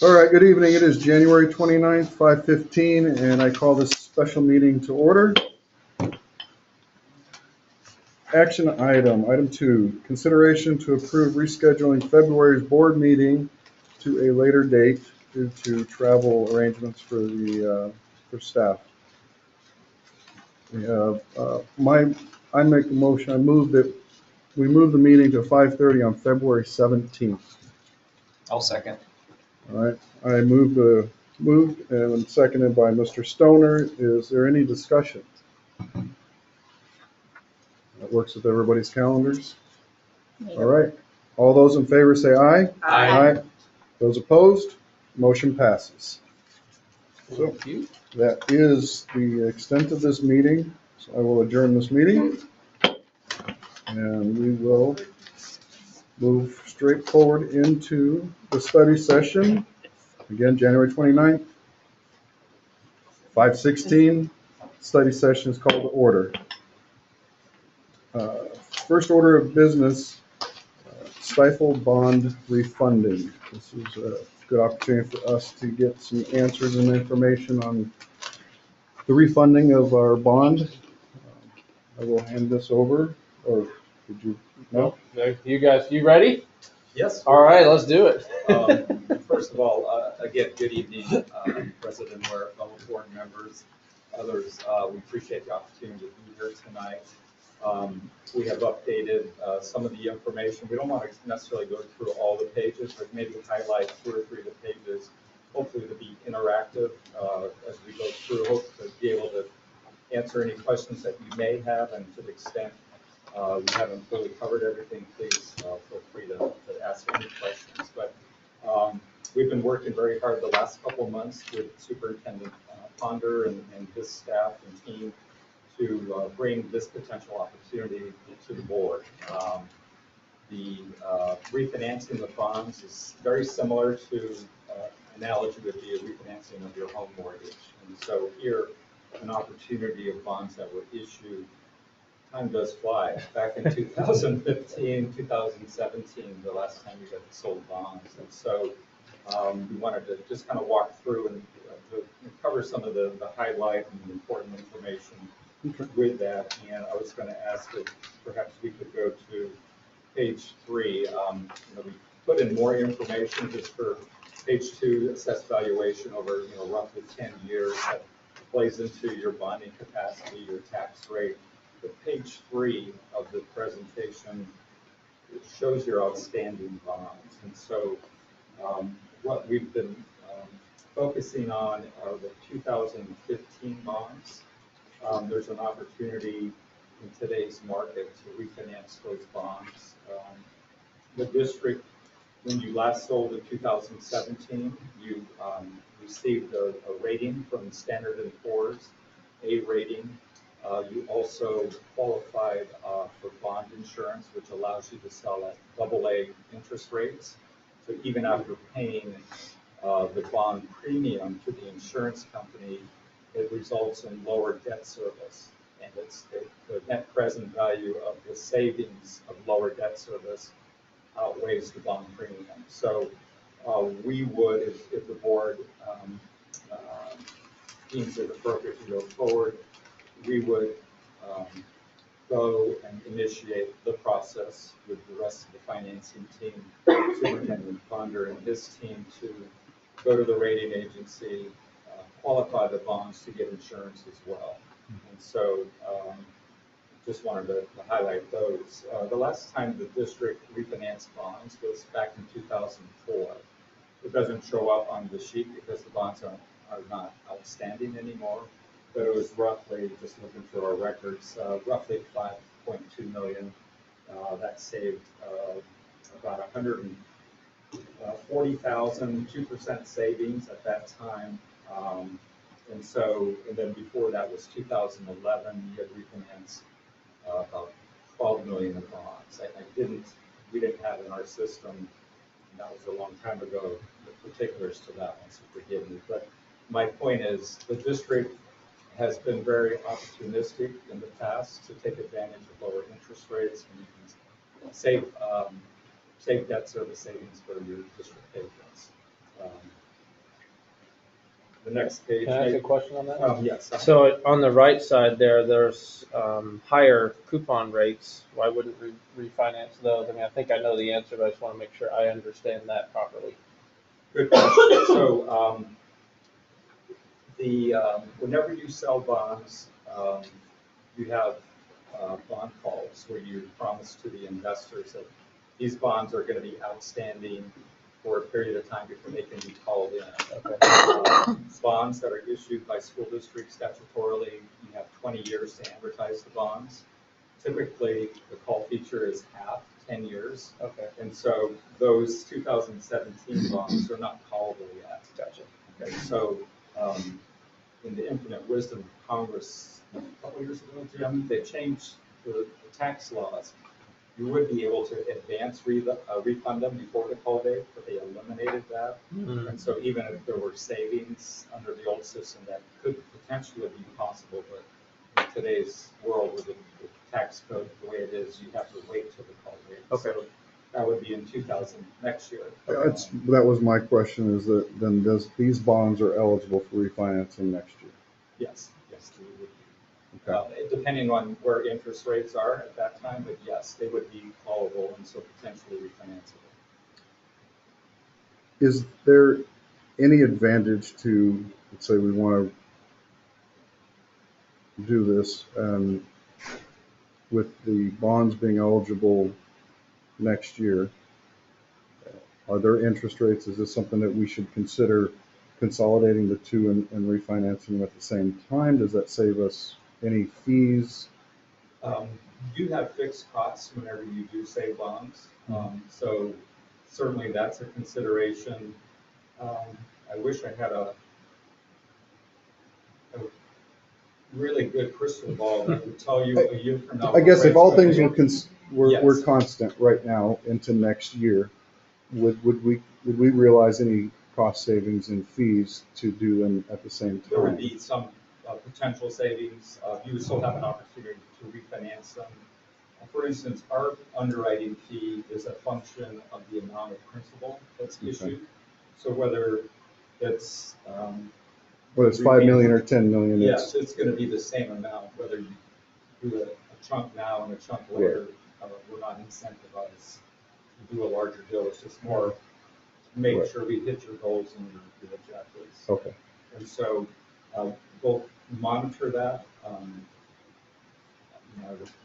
All right, good evening. It is January 29th, 5:15, and I call this special meeting to order. Action item 2, consideration to approve rescheduling February's board meeting to a later date due to travel arrangements for staff. We have, I make the motion, I move that we move the meeting to 5:30 on February 17th. I'll second. All right, I moved and seconded by Mr. Stoner. Is there any discussion? That works with everybody's calendars. All right, all those in favor say aye. Aye. Those opposed, motion passes. So Thank you. that is the extent of this meeting. So I will adjourn this meeting. And we will move straight forward into the study session. Again, January 29th, 5:16. Study session is called to order. First order of business, stifled bond refunding. This is a good opportunity for us to get some answers and information on the refunding of our bond. I will hand this over, or did you? No? No, you guys, you ready? Yes. All right, let's do it. First of all, again, good evening, President Ware, fellow board members, others. We appreciate the opportunity to be here tonight. We have updated some of the information. We don't want to necessarily go through all the pages, but maybe highlight 2 or 3 of the pages, hopefully to be interactive as we go through, hope to be able to answer any questions that you may have, and to the extent we haven't fully covered everything, please feel free to ask any questions. But we've been working very hard the last couple of months with Superintendent Ponder and his staff and team to bring this potential opportunity to the board. The refinancing of bonds is very similar to analogy would be a refinancing of your home mortgage. And so here, an opportunity of bonds that were issued. Time does fly. Back in 2015, 2017, the last time we had sold bonds. And so we wanted to just kind of walk through and to cover some of the highlight and important information with that. And I was going to ask if perhaps we could go to page 3. We put in more information just for page 2, assessed valuation over roughly 10 years. That plays into your bonding capacity, your tax rate. But page 3 of the presentation, it shows your outstanding bonds. And so what we've been focusing on are the 2015 bonds. There's an opportunity in today's market to refinance those bonds. The district, when you last sold in 2017, you received a rating from Standard & Poor's, A rating. You also qualified for bond insurance, which allows you to sell at AA interest rates. So even after paying the bond premium to the insurance company, it results in lower debt service. And it's the net present value of the savings of lower debt service outweighs the bond premium. So we would, if the board deems it appropriate to go forward, we would go and initiate the process with the rest of the financing team, Superintendent Ponder and his team, to go to the rating agency, qualify the bonds to get insurance as well. And so just wanted to highlight those. The last time the district refinanced bonds was back in 2004. It doesn't show up on the sheet because the bonds are not outstanding anymore, but it was roughly, just looking through our records, roughly $5.2 million. That saved about 140,000, 2% savings at that time. And then before that was 2011, we had refinanced about 12 million of bonds. We didn't have in our system, and that was a long time ago, the particulars to that one, so forgive me. But my point is, the district has been very opportunistic in the past to take advantage of lower interest rates, and you can save debt service savings for your district patrons. the next page. Can I ask a question on that? Yes. So on the right side there's higher coupon rates. Why wouldn't we refinance those? I mean, I think I know the answer, but I just want to make sure I understand that properly. Good question. So, whenever you sell bonds, you have bond calls where you promise to the investors that these bonds are going to be outstanding for a period of time before they can be called in. Okay. Bonds that are issued by school districts statutorily, you have 20 years to amortize the bonds. Typically, the call feature is half, 10 years. Okay. And so those 2017 bonds are not callable yet. Gotcha. Okay, so in the infinite wisdom of Congress, a couple years ago, Jim, they changed the tax laws. You would be able to advance refund them before the call date, but they eliminated that. Mm-hmm. And so even if there were savings under the old system, that could potentially be possible, but in today's world with the tax code the way it is, you have to wait till the call date. Okay. So that would be in next year. That was my question, is that then these bonds are eligible for refinancing next year? Yes, they would be. Okay. Depending on where interest rates are at that time, but yes, they would be callable and so potentially refinanceable. Is there any advantage to, let's say we want to do this, with the bonds being eligible next year? Are there interest rates? Is this something that we should consider consolidating the two and refinancing them at the same time? Does that save us any fees? You have fixed costs whenever you do save bonds, so certainly that's a consideration. I wish I had a really good crystal ball that would tell you a year from now. I guess if all what rates things are gonna be. were Yes. constant right now into next year, would we realize any cost savings in fees to do them at the same There would time? be some potential savings. You would still have an opportunity to refinance them. For instance, our underwriting fee is a function of the amount of principal that's Okay. issued. So whether it's Whether it's 5 million or 10 million, yes, it's going to be the same amount, whether you do a chunk now and a chunk later. We're not incentivized to do a larger deal. It's just more to make Right. sure we hit your goals and your objectives. Okay. And so we'll monitor that.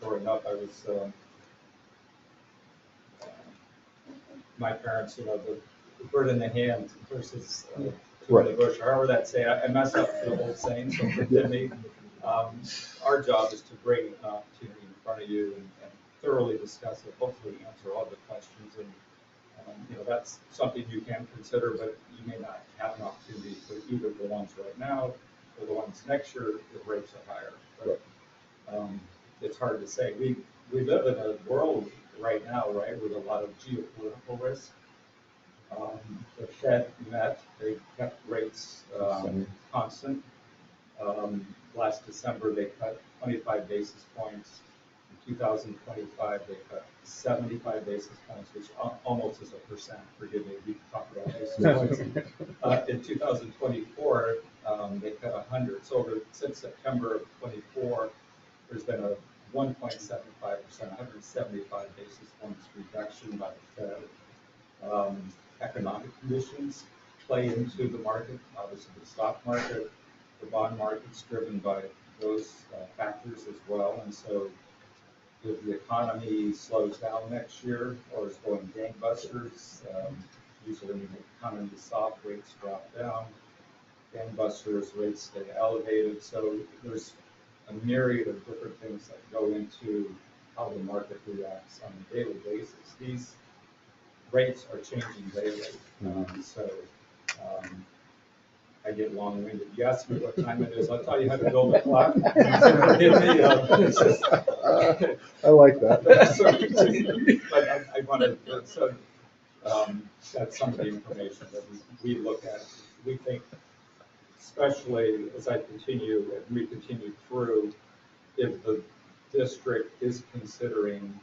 Growing up, I was my parents, the bird in the hand versus two in the bush, however that say. I mess up the old saying, so forgive me. Our job is to bring an opportunity in front of you and thoroughly discuss it, hopefully answer all the questions. And that's something you can consider, but you may not have an opportunity for either the ones right now or the ones next year if rates are higher. But it's hard to say. We live in a world right now, right, with a lot of geopolitical risk. The Fed they kept rates constant. Last December, they cut 25 basis points. In 2025, they cut 75 basis points, which almost is a percent. Forgive me, we can talk about basis points. In 2024, they cut 100. So since September of 24, there's been a 1.75%, 175 basis points reduction by the Fed. Economic conditions play into the market. Obviously, the stock market, the bond market's driven by those factors as well. And so if the economy slows down next year or is going gangbusters, usually when the economy is soft, rates drop down. Gangbusters, rates stay elevated. So there's a myriad of different things that go into how the market reacts on a daily basis. These rates are changing daily. I get long-winded. You ask me what time it is, I'll tell you how to build a clock. I like that. But I wanted to, that's some of the information that we look at. We think, especially as we continue through, if the district is considering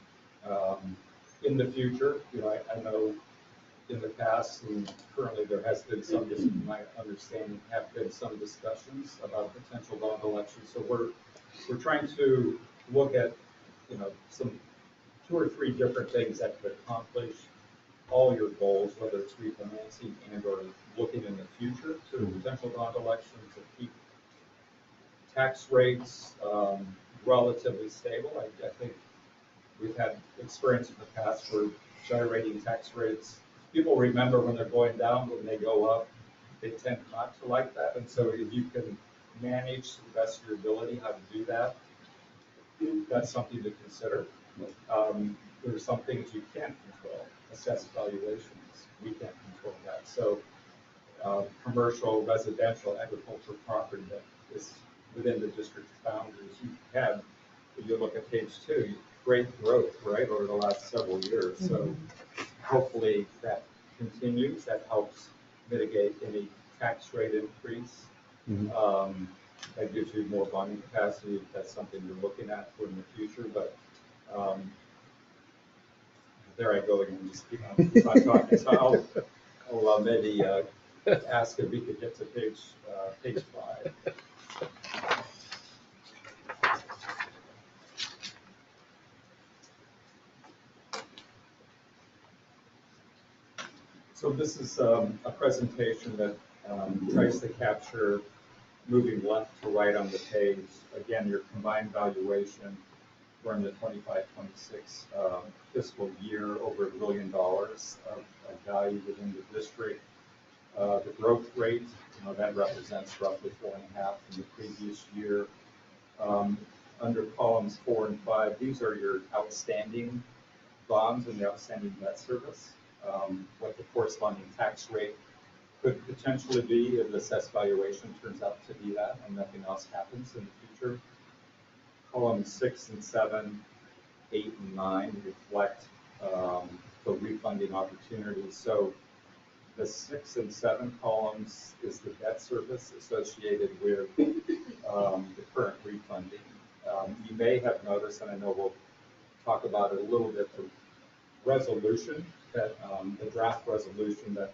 in the future, I know in the past, and currently there has been some, from my understanding, have been some discussions about potential bond elections. So we're trying to look at, some 2 or 3 different things that could accomplish all your goals, whether it's refinancing and or looking in the future to a potential bond election to keep tax rates relatively stable. I think we've had experience in the past where gyrating tax rates, people remember when they're going down, when they go up, they tend not to like that. And so if you can manage to the best of your ability how to do that, that's something to consider. There are some things you can't control, assessed valuations, we can't control that. So commercial, residential, agricultural property that is within the district's boundaries, you have, if you look at page 2, great growth, right, over the last several years. So hopefully that continues, that helps mitigate any tax rate increase. That gives you more bonding capacity, if that's something you're looking at for in the future, but there I go again, just keep on talking. So I'll maybe ask if we could get to page 5. So this is a presentation that tries to capture, moving left to right on the page, again, your combined valuation during the 25-26 fiscal year, over $1 billion of value within the district. The growth rate, that represents roughly 4.5 in the previous year. Under columns 4 and 5, these are your outstanding bonds and the outstanding debt service. What the corresponding tax rate could potentially be if the assessed valuation turns out to be that and nothing else happens in the future. Columns 6 and 7, 8 and 9 reflect the refunding opportunities. So the 6 and 7 columns is the debt service associated with the current refunding. You may have noticed, and I know we'll talk about it a little bit, the resolution that the draft resolution that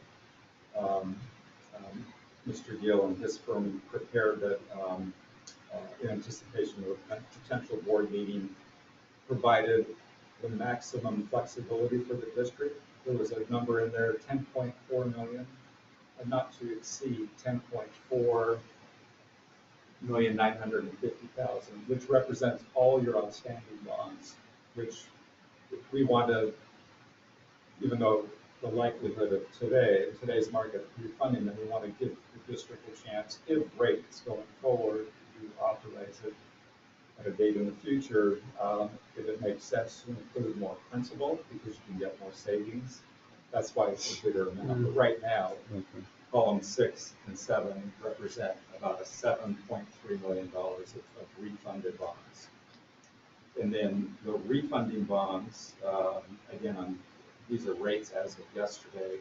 Mr. Gill and his firm prepared that in anticipation of a potential board meeting provided the maximum flexibility for the district. There was a number in there, 10.4 million, and not to exceed 10.4,950,000, which represents all your outstanding bonds, which we want to, even though the likelihood of today's market refunding, that we want to give the district a chance, if rates going forward, you authorize it at a date in the future, if it makes sense to include more principal because you can get more savings. That's why it's a bigger amount. But right now, columns 6 and 7 represent about a $7.3 million of refunded bonds. And then the refunding bonds, again, these are rates as of yesterday.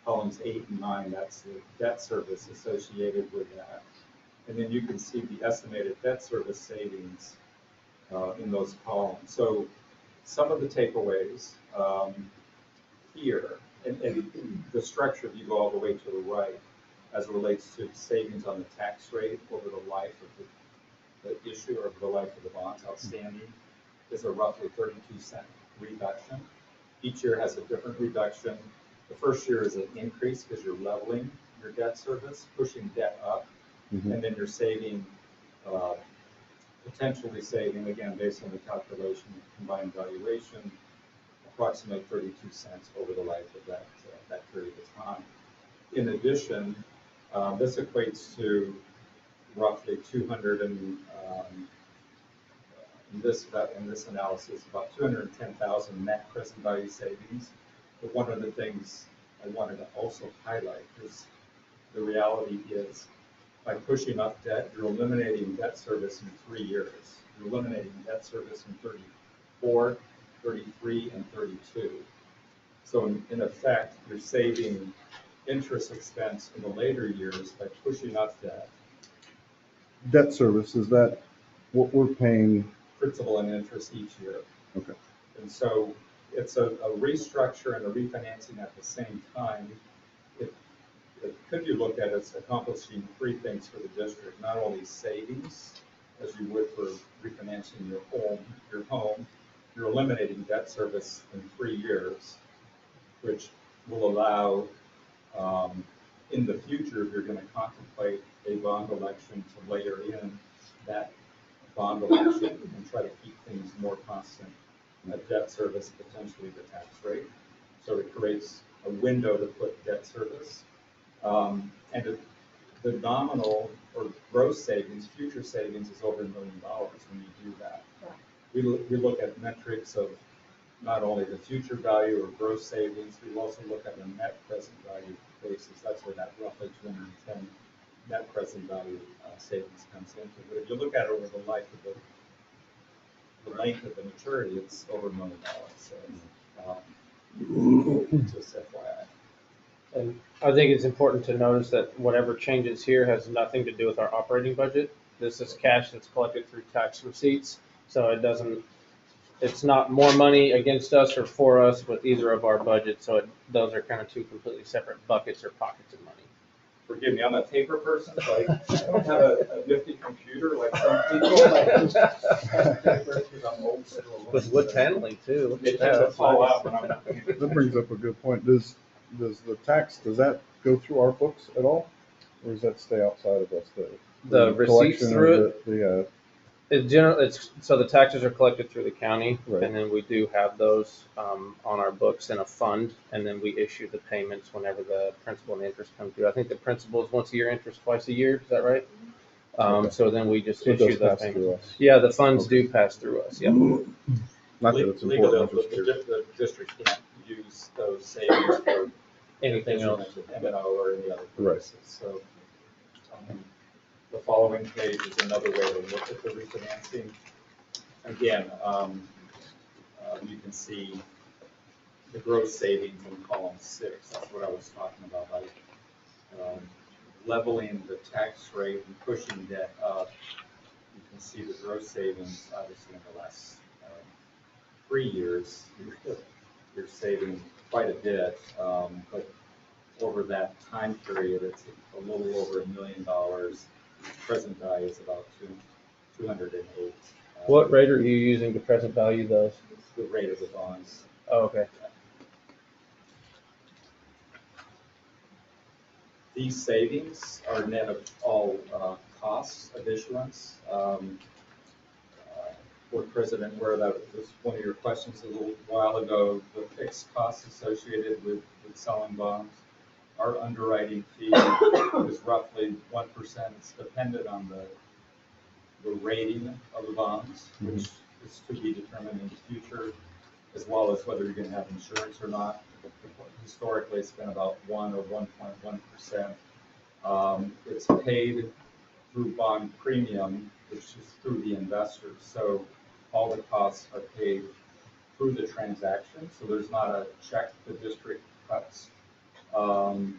Columns 8 and 9, that's the debt service associated with that. And then you can see the estimated debt service savings in those columns. So some of the takeaways here, and the structure, if you go all the way to the right, as it relates to savings on the tax rate over the life of the issue or the life of the bonds outstanding, is a roughly 32-cent reduction. Each year has a different reduction. The first year is an increase because you're leveling your debt service, pushing debt up, and then you're saving, potentially saving, again, based on the calculation of combined valuation, approximately 32 cents over the life of that period of time. In addition, this equates to roughly 200 and in this analysis, about 210,000 net present value savings. But one of the things I wanted to also highlight is the reality is by pushing up debt, you're eliminating debt service in 3 years. You're eliminating debt service in 34, 33, and 32. So in effect, you're saving interest expense in the later years by pushing up debt. Debt service, is that what we're paying? Principal and interest each year. Okay. And so it's a restructure and a refinancing at the same time. It could be looked at as accomplishing three things for the district, not only savings, as you would for refinancing your home, you're eliminating debt service in 3 years, which will allow, in the future, if you're going to contemplate a bond election, to layer in that bond election and try to keep things more constant, debt service, potentially the tax rate. So it creates a window to put debt service. And the nominal or gross savings, future savings is over $1 million when you do that. We look at metrics of not only the future value or gross savings, we also look at the net present value basis. That's where that roughly 210 net present value savings comes into. But if you look at it over the life of the length of the maturity, it's over $1 million. So just FYI. And I think it's important to notice that whatever changes here has nothing to do with our operating budget. This is cash that's collected through tax receipts, so it's not more money against us or for us with either of our budgets, so those are kind of two completely separate buckets or pockets of money. Forgive me, I'm a paper person, so I don't have a nifty computer like some people. Because I'm old school. With wood paneling too. It tends to fall out when I'm not. That brings up a good point. Does the tax, does that go through our books at all? Or does that stay outside of us? The receipts collection through of the, so the taxes are collected through the county, Right. and then we do have those on our books in a fund, and then we issue the payments whenever the principal and interest come due. I think the principal is once a year, interest twice a year. Is that right? Okay. So then we just so it does issue those pass payments. through us. Yeah, the funds do pass through us. Yeah. Not that it's Legally, important, I'm just curious. the district can't use those savings for Anything else? M&O or any other Right. purposes. So the following page is another way to look at the refinancing. Again, you can see the gross savings in column 6. That's what I was talking about, like leveling the tax rate and pushing debt up. You can see the gross savings, obviously, in the last 3 years, you're saving quite a bit, but over that time period, it's a little over $1 million. Present value is about 208. What rate are you using to present value those? The rate of the bonds. Oh, okay. These savings are net of all costs of issuance. Board President, where that was one of your questions a little while ago, the fixed costs associated with selling bonds. Our underwriting fee is roughly 1%. It's dependent on the rating of the bonds, which is to be determined in the future, as well as whether you're going to have insurance or not. Historically, it's been about 1 or 1.1%. It's paid through bond premium, which is through the investors. So all the costs are paid through the transaction. So there's not a check the district cuts to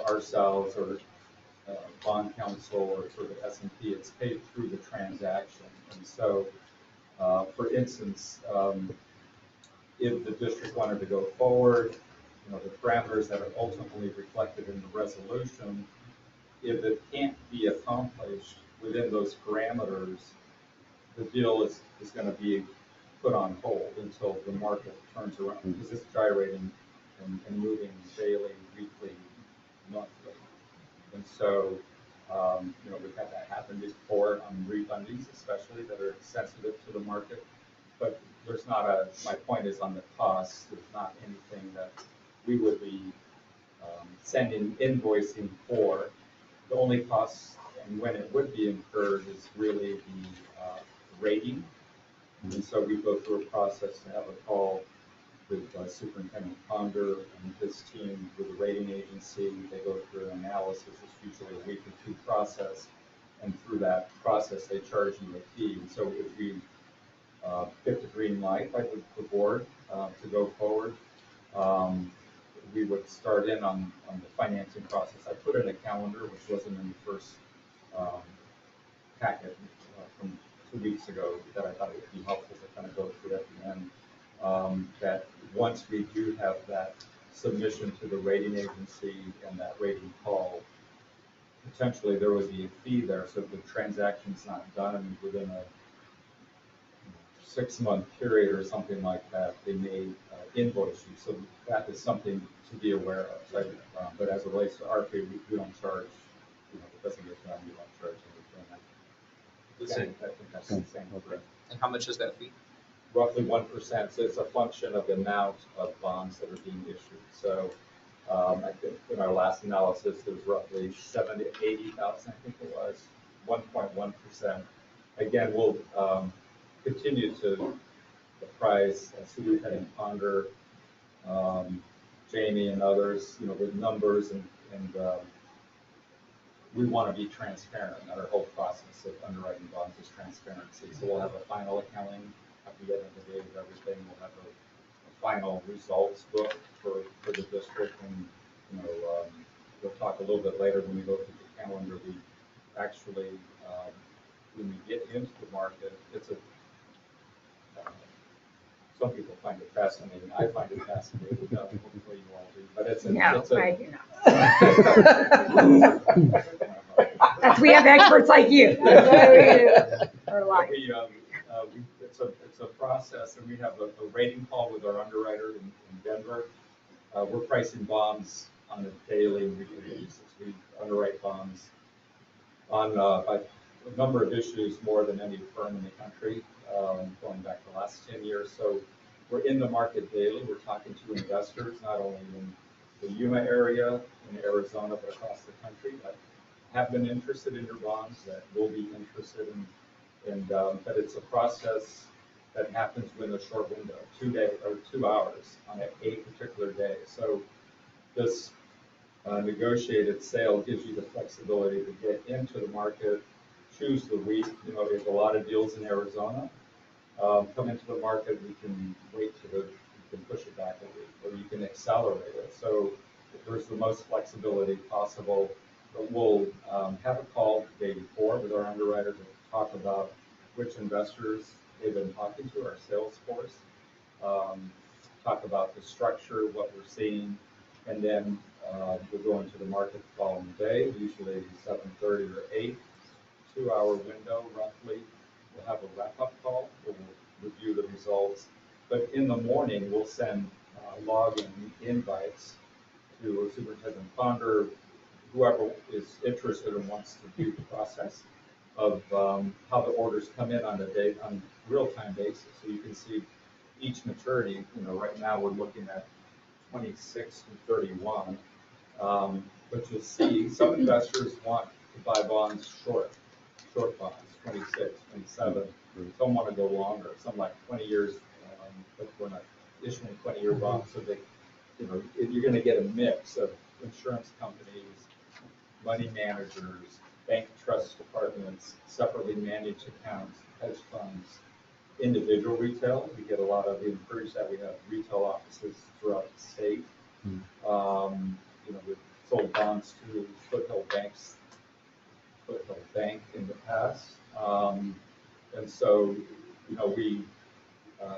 ourselves or bond counsel or for the S&P. It's paid through the transaction. And so, for instance, if the district wanted to go forward, the parameters that are ultimately reflected in the resolution, if it can't be accomplished within those parameters, the deal is going to be put on hold until the market turns around, because it's gyrating and moving daily, weekly, monthly. And so, we've had that happen before on refundings, especially that are sensitive to the market. But there's not my point is on the costs, there's not anything that we would be sending invoicing for. The only costs and when it would be incurred is really the rating. And so we go through a process to have a call with Superintendent Ponder and his team with the rating agency. They go through an analysis. It's usually a week or two process. And through that process, they charge you a fee. And so if we get the green light by the board to go forward, we would start in on the financing process. I put in a calendar, which wasn't in the first packet from 2 weeks ago, that I thought it would be helpful to kind of go through at the end. that once we do have that submission to the rating agency and that rating call, potentially there would be a fee there, so if the transaction's not done within a 6-month period or something like that, they may invoice you. So that is something to be aware of. So, but as it relates to our fee, we don't charge, you know, if it doesn't get done, we don't charge anything. The same. I think that's the same. Okay. And how much is that fee? Roughly 1%, so it's a function of the amount of bonds that are being issued. So I think in our last analysis, there was roughly 70, 80,000, I think it was, 1.1%. Again, we'll continue to apprise Superintendent Ponder, Jamie and others, you know, with numbers and we want to be transparent. Our whole process of underwriting bonds is transparency. So we'll have a final accounting at the end of the day of everything. We'll have a final results book for the district, and you know, we'll talk a little bit later when we go through the calendar. We actually, when we get into the market, it's a some people find it fascinating. I find it fascinating. Hopefully you all do. But it's a, No, it's a, I do not. That's, we have experts like you. That's why we do our life. It's a process, and we have a rating call with our underwriter in Denver. We're pricing bonds on a daily and weekly basis. We underwrite bonds on a number of issues more than any firm in the country, going back the last 10 years. So we're in the market daily. We're talking to investors, not only in the Yuma area, in Arizona, but across the country that have been interested in your bonds, that will be interested in, but it's a process that happens within a short window, 2 hours on a particular day. So this negotiated sale gives you the flexibility to get into the market, choose the week. You know, there's a lot of deals in Arizona. Come into the market, we can you can push it back a week, or you can accelerate it. So there's the most flexibility possible. But we'll have a call the day before with our underwriter to talk about which investors they've been talking to, our sales force, talk about the structure, what we're seeing, and then we'll go into the market the following day, usually 7:30 or 8, 2-hour window roughly. We'll have a wrap-up call, we'll review the results, but in the morning, we'll send login invites to Superintendent Ponder, whoever is interested and wants to view the process of how the orders come in on real-time basis. So you can see each maturity. You know, right now we're looking at 26 and 31, but you'll see some investors want to buy bonds short bonds, 26, 27. Some want to go longer. Some like 20 years, but we're not issuing 20-year bonds. So they, you know, you're going to get a mix of insurance companies, money managers, bank trust departments, separately managed accounts, hedge funds, individual retail. We get a lot of inquiries that we have retail offices throughout the state. You know, we've sold bonds to Foothill Bank in the past. And so, you know, we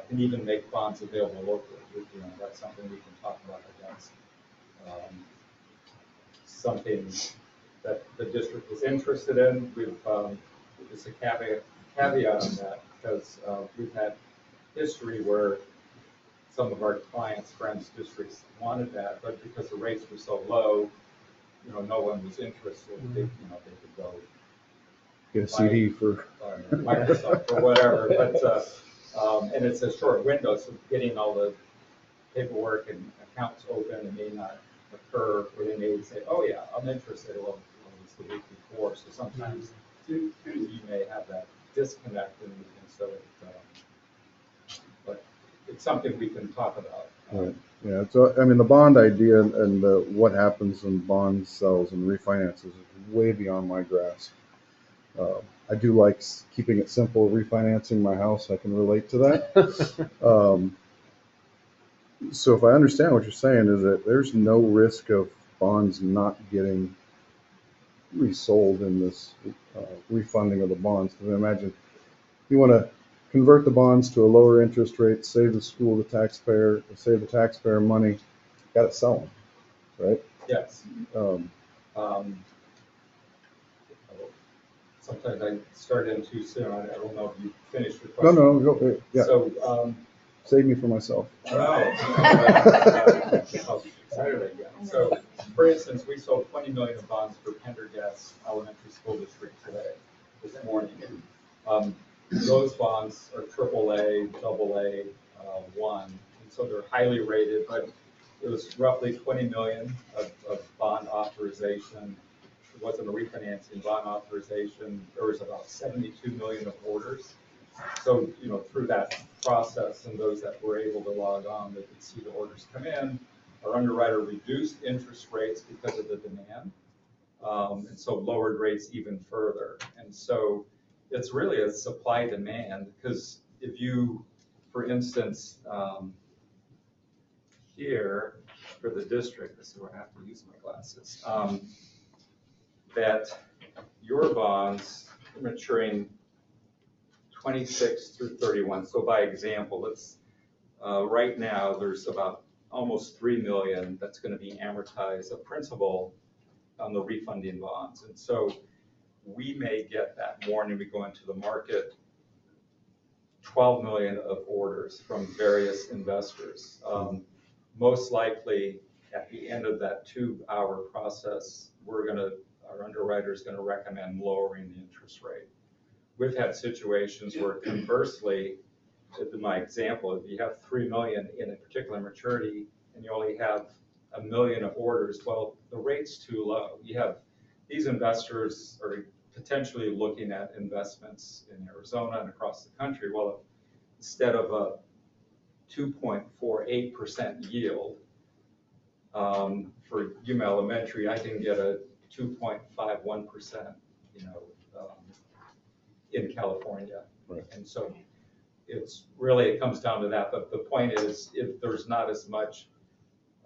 can even make bonds available locally. You know, that's something we can talk about. That's something that the district is interested in. We've just a caveat on that, because we've had history where some of our clients, friends, districts wanted that, but because the rates were so low, you know, no one was interested. They, you know, they could go Get a CD for. Microsoft or whatever, but and it's a short window, so getting all the paperwork and accounts open, it may not occur, or they may say, oh yeah, I'm interested, well, it's the week before, so sometimes you may have that disconnect, and so but it's something we can talk about. Right. Yeah, so I mean, the bond idea and what happens when bonds sells and refinances is way beyond my grasp. I do like keeping it simple, refinancing my house. I can relate to that. So if I understand what you're saying, is that there's no risk of bonds not getting resold in this refunding of the bonds. Because I imagine you want to convert the bonds to a lower interest rate, save the school, save the taxpayer money, gotta sell them, right? Yes. Um, Um, Sometimes I start in too soon. I don't know if you finished your No, question. no, go, yeah, So, save me for myself. no. I'll be excited again. So, for instance, we sold 20 million of bonds for Pendergast Elementary School District today, this morning. Those bonds are AAA, AA, 1, and so they're highly rated, but it was roughly 20 million of bond authorization. It wasn't a refinancing bond authorization. There was about 72 million of orders. So, through that process and those that were able to log on, they could see the orders come in. Our underwriter reduced interest rates because of the demand, and so lowered rates even further. And so it's really a supply demand, because if you, for instance, here for the district, this is where I have to use my glasses, that your bonds are maturing 26 through 31. So by example, right now there's about almost 3 million that's going to be amortized of principal on the refunding bonds. And so we may get that morning we go into the market 12 million of orders from various investors. Most likely at the end of that 2-hour process, our underwriter is going to recommend lowering the interest rate. We've had situations where conversely, in my example, if you have 3 million in a particular maturity and you only have 1 million of orders, well, the rate's too low. These investors are potentially looking at investments in Arizona and across the country. Well, instead of a 2.48% yield for Yuma Elementary, I can get a 2.51%, in California. Right. And so it comes down to that. But the point is, if there's not as much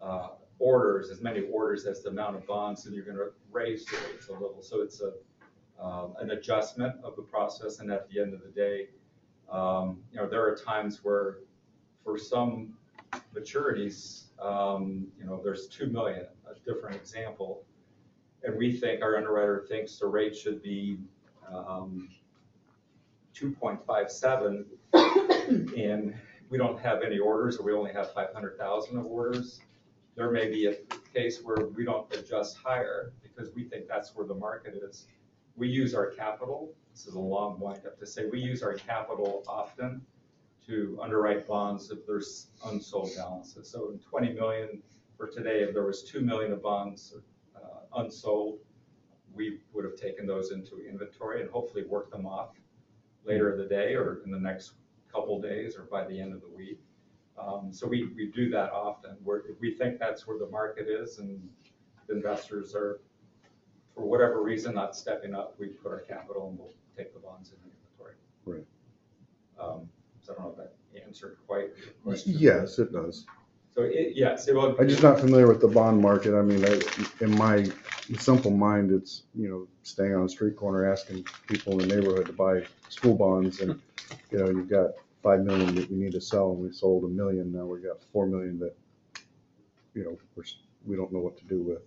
as many orders as the amount of bonds, then you're going to raise the rates a little. So it's an adjustment of the process. And at the end of the day, there are times where for some maturities, there's 2 million, a different example. And our underwriter thinks the rate should be 2.57, and we don't have any orders, or we only have 500,000 of orders. There may be a case where we don't adjust higher because we think that's where the market is. We use our capital. This is a long wind-up to say we use our capital often to underwrite bonds if there's unsold balances. So in 20 million for today, if there was 2 million of bonds unsold, we would have taken those into inventory and hopefully worked them off later in the day or in the next couple days or by the end of the week. So we do that often. If we think that's where the market is and investors are, for whatever reason, not stepping up, we put our capital and we'll take the bonds in inventory. Right. So I don't know if that answered quite your question. Yes, it does. So yes, it will. I'm just not familiar with the bond market. I mean, in my simple mind, it's, staying on a street corner asking people in the neighborhood to buy school bonds, and, you've got 5 million that you need to sell, and we sold 1 million. Now we've got 4 million that, we don't know what to do with.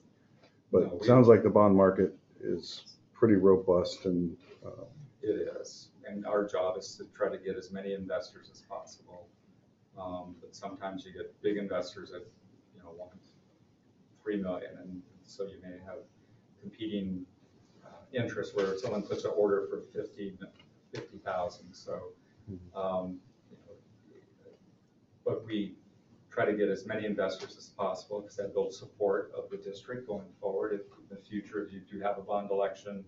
But it sounds like the bond market is pretty robust, and It is, and our job is to try to get as many investors as possible. But sometimes you get big investors that, want 3 million, and so you may have competing interests where someone puts an order for 50,000. So, but we try to get as many investors as possible because that builds support of the district going forward. If in the future, if you do have a bond election,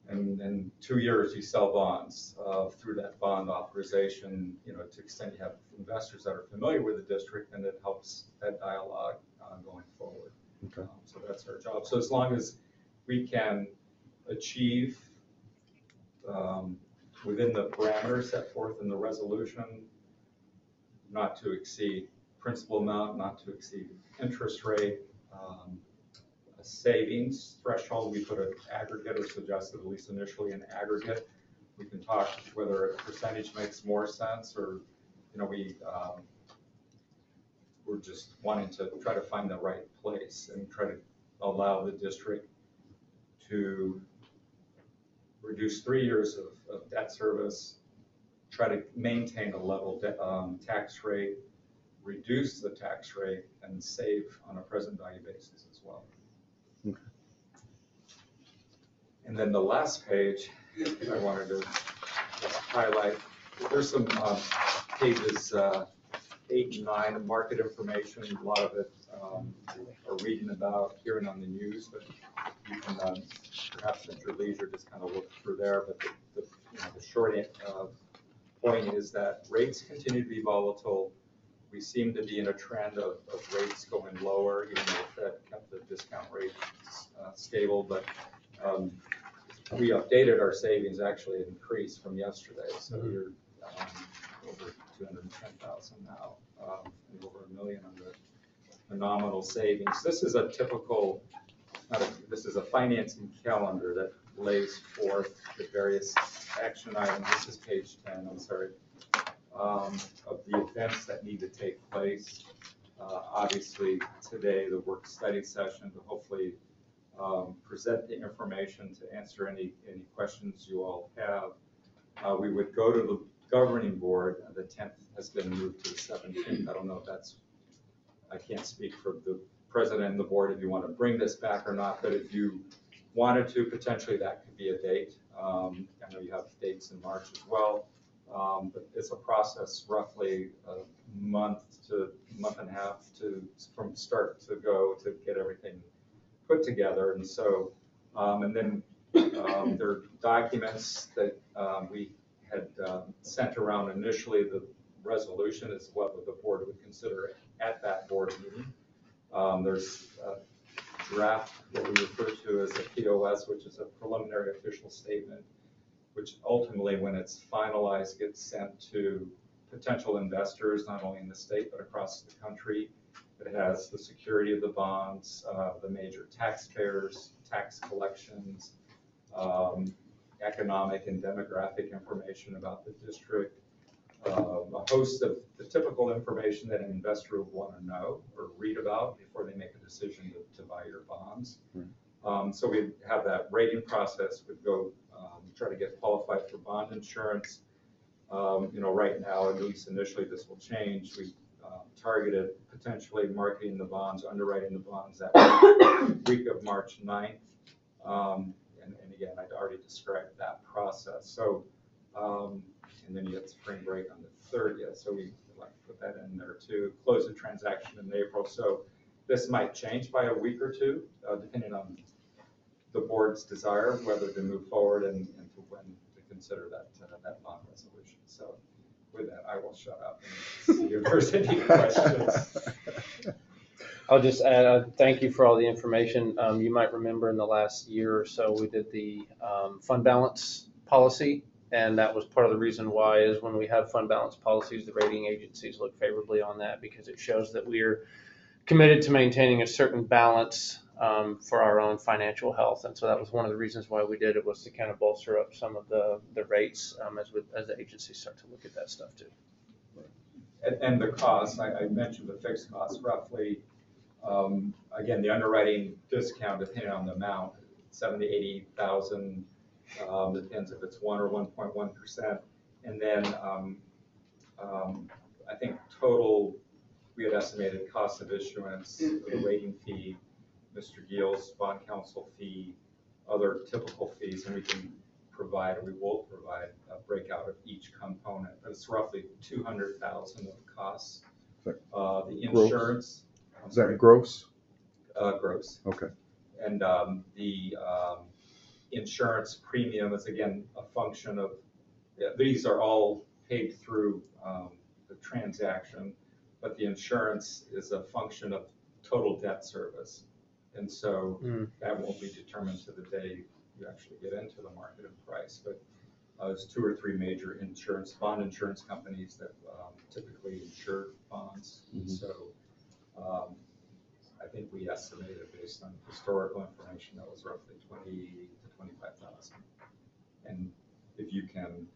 and in 2 years you sell bonds through that bond authorization, to the extent you have investors that are familiar with the district, and it helps that dialogue going forward. Okay. So that's our job. So as long as we can achieve within the parameters set forth in the resolution, not to exceed principal amount, not to exceed interest rate, a savings threshold, we put an aggregate or suggested at least initially an aggregate we can talk whether a percentage makes more sense or, we're just wanting to try to find the right place and try to allow the district to reduce 3 years of debt service, try to maintain a level tax rate, reduce the tax rate, and save on a present value basis as well. Okay. And then the last page, I wanted to just highlight, there's some pages 8 and 9 of market information. A lot of it are reading about, hearing on the news, but you can perhaps at your leisure just kind of look through there. But the short point is that rates continue to be volatile. We seem to be in a trend of rates going lower, even though the Fed kept the discount rate stable. But we updated our savings, actually increased from yesterday. So you're over 210,000 now, and over $1 million on the nominal savings. This is a typical, this is a financing calendar that lays forth the various action items. This is page 10, I'm sorry, of the events that need to take place. Obviously, today, the work study session to hopefully present the information to answer any questions you all have. We would go to the governing board. The 10th has been moved to the 17th. I don't know if that's, I can't speak for the president and the board if you want to bring this back or not, but if you wanted to, potentially that could be a date. I know you have dates in March as well, but it's a process roughly a month to month and a half from start to go to get everything put together. And so, and then there are documents that we had sent around initially. The resolution is what the board would consider at that board meeting. There's a draft, what we refer to as a POS, which is a preliminary official statement, which ultimately, when it's finalized, gets sent to potential investors, not only in the state, but across the country. It has the security of the bonds, the major taxpayers, tax collections, economic and demographic information about the district, a host of the typical information that an investor would want to know or read about before they make a decision to buy your bonds. So we have that rating process. We'd go try to get qualified for bond insurance. Right now, at least initially, this will change. We targeted potentially marketing the bonds, underwriting the bonds that week of March 9th. And again, I'd already described that process. So, and then you have spring break on the 30th. So we like to put that in there too. Close the transaction in April. So this might change by a week or two, depending on the board's desire, whether to move forward and to when to consider that bond resolution. So with that, I will shut up and see if there's any questions. I'll just add, thank you for all the information. You might remember in the last year or so, we did the fund balance policy. And that was part of the reason why is when we have fund balance policies, the rating agencies look favorably on that because it shows that we're committed to maintaining a certain balance for our own financial health. And so that was one of the reasons why we did it, was to kind of bolster up some of the rates as the agencies start to look at that stuff too. And the cost, I mentioned the fixed cost roughly. Again, the underwriting discount, depending on the amount, 70,000 to 80,000. Depends if it's 1 or 1.1%. And then I think total, we had estimated cost of issuance, the rating fee, Mr. Gill's bond counsel fee, other typical fees, and we can provide, we will provide a breakout of each component. But it's roughly 200,000 of costs. The insurance. Is that gross? Gross. Okay. And the insurance premium is again a function of, these are all paid through the transaction, but the insurance is a function of total debt service. And so that won't be determined to the day you actually get into the market and price. But there's 2 or 3 major bond insurance companies that typically insure bonds. So I think we estimated based on historical information that was roughly 20 to 25,000. And if you can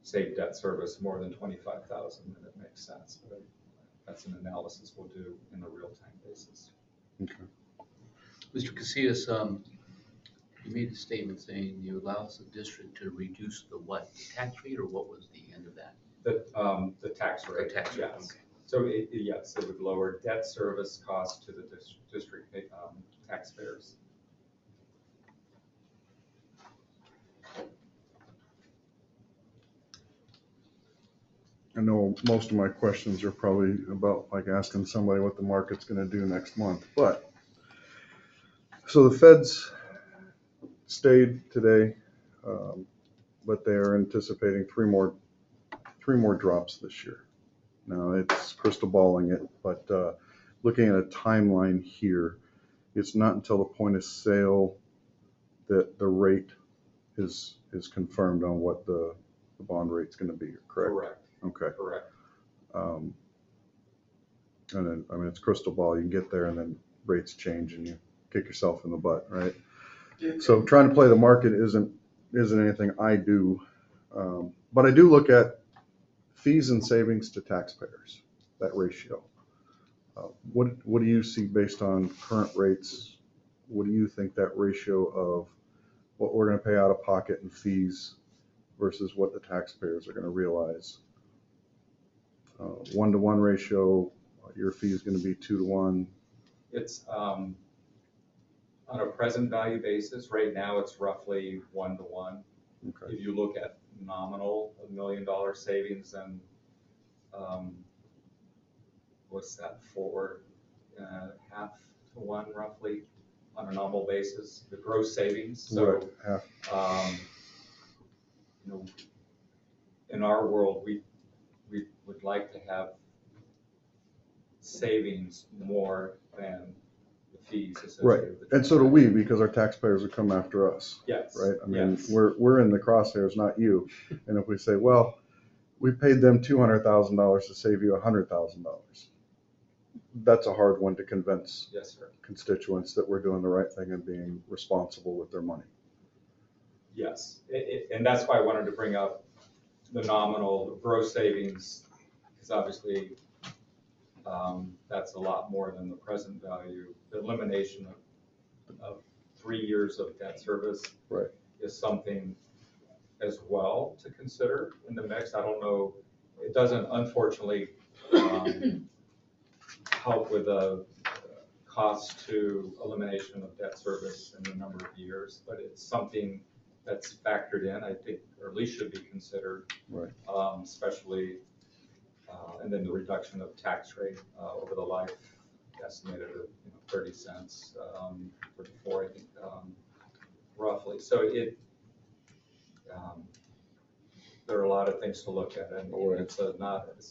save debt service more than 25,000, then it makes sense. But that's an analysis we'll do in a real-time basis. Okay. Mr. Casillas, you made a statement saying you allow the district to reduce the what, the tax rate, or what was the end of that? The tax rate. The tax rate, Yes. okay. So yes, it would lower debt service costs to the district taxpayers. I know most of my questions are probably about like asking somebody what the market's gonna do next month, but, so the Feds stayed today, but they are anticipating three more drops this year. Now, it's crystal balling it, but looking at a timeline here, it's not until the point of sale that the rate is confirmed on what the bond rate's gonna be, correct? Correct. Okay. Correct. And then, I mean, it's crystal ball, you can get there and then rates change and you kick yourself in the butt, right? So trying to play the market isn't anything I do. But I do look at fees and savings to taxpayers, that ratio. What do you see based on current rates? What do you think that ratio of what we're gonna pay out of pocket in fees versus what the taxpayers are gonna realize? 1-to-1 ratio, your fee is gonna be 2-to-1. It's on a present value basis. Right now, it's roughly 1-to-1. Okay. If you look at nominal, $1 million savings, then what's that, 4.5-to-1 roughly on a nominal basis, the gross savings. So, Right, half. you know, in our world, we would like to have savings more than the fees associated Right, with the and so do we, because our taxpayers will come after us, Yes. right? I mean, yes. we're in the crosshairs, not you. And if we say, well, we paid them $200,000 to save you $100,000, that's a hard one to convince Yes, sir. constituents that we're doing the right thing and being responsible with their money. Yes, and that's why I wanted to bring up the nominal, the gross savings, because obviously that's a lot more than the present value. The elimination of 3 years of debt service Right. is something as well to consider in the mix. I don't know, it doesn't unfortunately help with the cost to elimination of debt service in the number of years, but it's something that's factored in, I think, or at least should be considered. Right. Especially, and then the reduction of tax rate over the life, estimated at 30 cents, 34, I think, roughly. So there are a lot of things to look at, and it's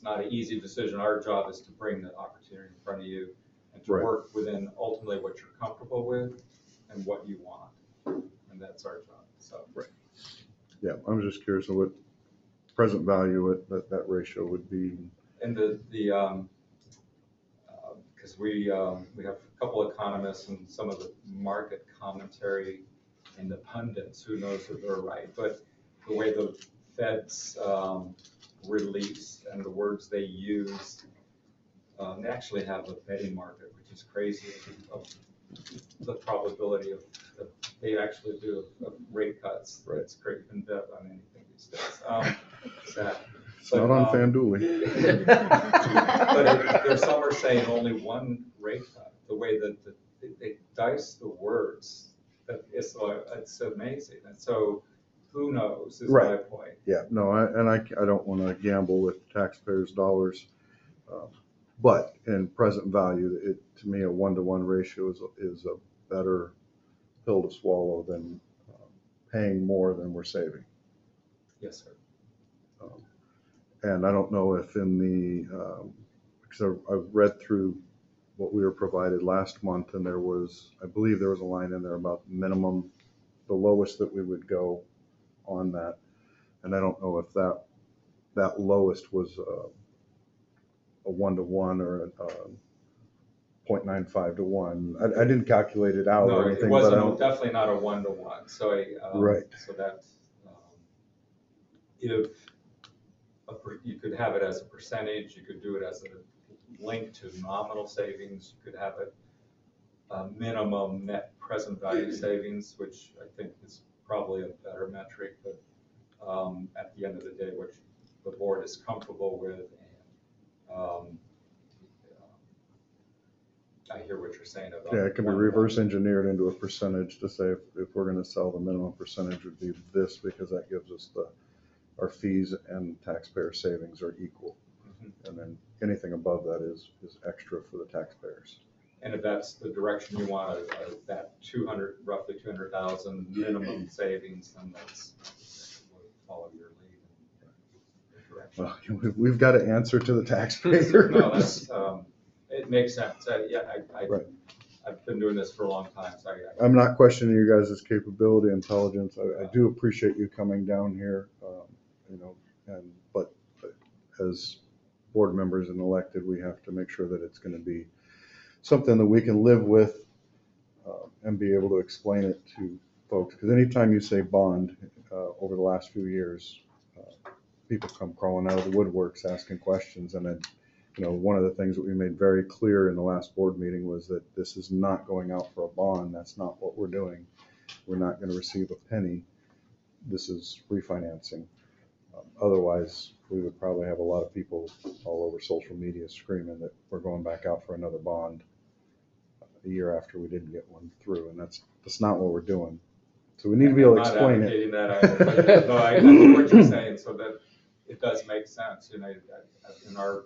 not an easy decision. Our job is to bring the opportunity in front of you and to Right. work within ultimately what you're comfortable with and what you want, and that's our job. So. Right. Yeah, I'm just curious of what present value that ratio would be. And because we have a couple economists and some of the market commentary and the pundits, who knows if they're right, but the way the Fed's release and the words they use, they actually have a betting market, which is crazy, of the probability of they actually do of rate cuts. Right. It's great, you can bet on anything these days. Sad. It's not on FanDuel. But some are saying only one rate cut, the way that they dice the words, it's amazing. And so who knows is my Right. point. Yeah, no, I don't want to gamble with taxpayers' dollars. But in present value, to me, a 1-to-1 ratio is a better pill to swallow than paying more than we're saving. Yes, sir. And I don't know if in the, because I've read through what we were provided last month, and I believe there was a line in there about minimum, the lowest that we would go on that. And I don't know if that lowest was a 1-to-1 or a 0.95-to-1. I didn't calculate it out No, or it anything, but I wasn't, don't. definitely not a 1-to-1. So Right. So that if you could have it as a percentage, you could do it as a link to nominal savings, you could have it a minimum net present value savings, which I think is probably a better metric, but at the end of the day, which the board is comfortable with. And I hear what you're saying about. Yeah, it can be reverse engineered into a percentage to say if we're gonna sell, the minimum percentage would be this, because that gives us our fees and taxpayer savings are equal. Mhm. And then anything above that is extra for the taxpayers. And if that's the direction you want, that roughly 200,000 minimum savings, then we'll follow your lead and direction. Well, we've got to answer to the taxpayer. No, that's, it makes sense. Right. I've been doing this for a long time, so I'm not questioning you guys' capability, intelligence. I do appreciate you coming down here, but as board members and elected, we have to make sure that it's going to be something that we can live with and be able to explain it to folks. Because anytime you say bond, over the last few years, people come crawling out of the woodworks asking questions. And then, one of the things that we made very clear in the last board meeting was that this is not going out for a bond. That's not what we're doing. We're not going to receive a penny. This is refinancing. Otherwise, we would probably have a lot of people all over social media screaming that we're going back out for another bond a year after we didn't get one through, and that's not what we're doing. So we need to be able to explain I'm not it. advocating that either, but no, I know what you're saying, so that it does make sense. In our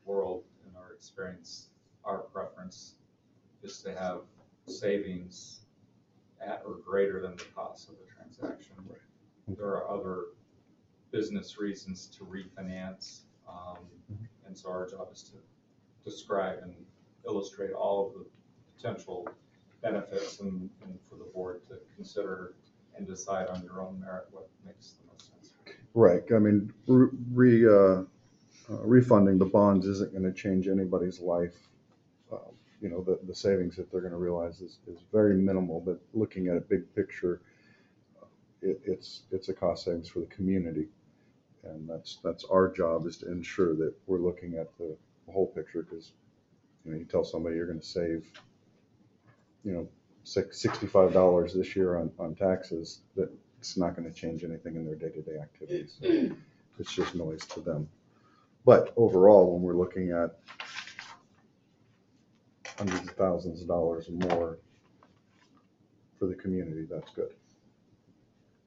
world, in our experience, our preference is to have savings at or greater than the cost of the transaction. Right. There are other business reasons to refinance, and so our job is to describe and illustrate all of the potential benefits and for the board to consider and decide on your own merit what makes the most sense. Right. I mean, refunding the bonds isn't going to change anybody's life. The savings that they're going to realize is very minimal, but looking at a big picture, it's a cost savings for the community. And that's our job, is to ensure that we're looking at the whole picture, because you tell somebody you're going to save $65 this year on taxes, that it's not going to change anything in their day-to-day activities. It's just noise to them. But overall, when we're looking at hundreds of thousands of dollars more for the community, that's good.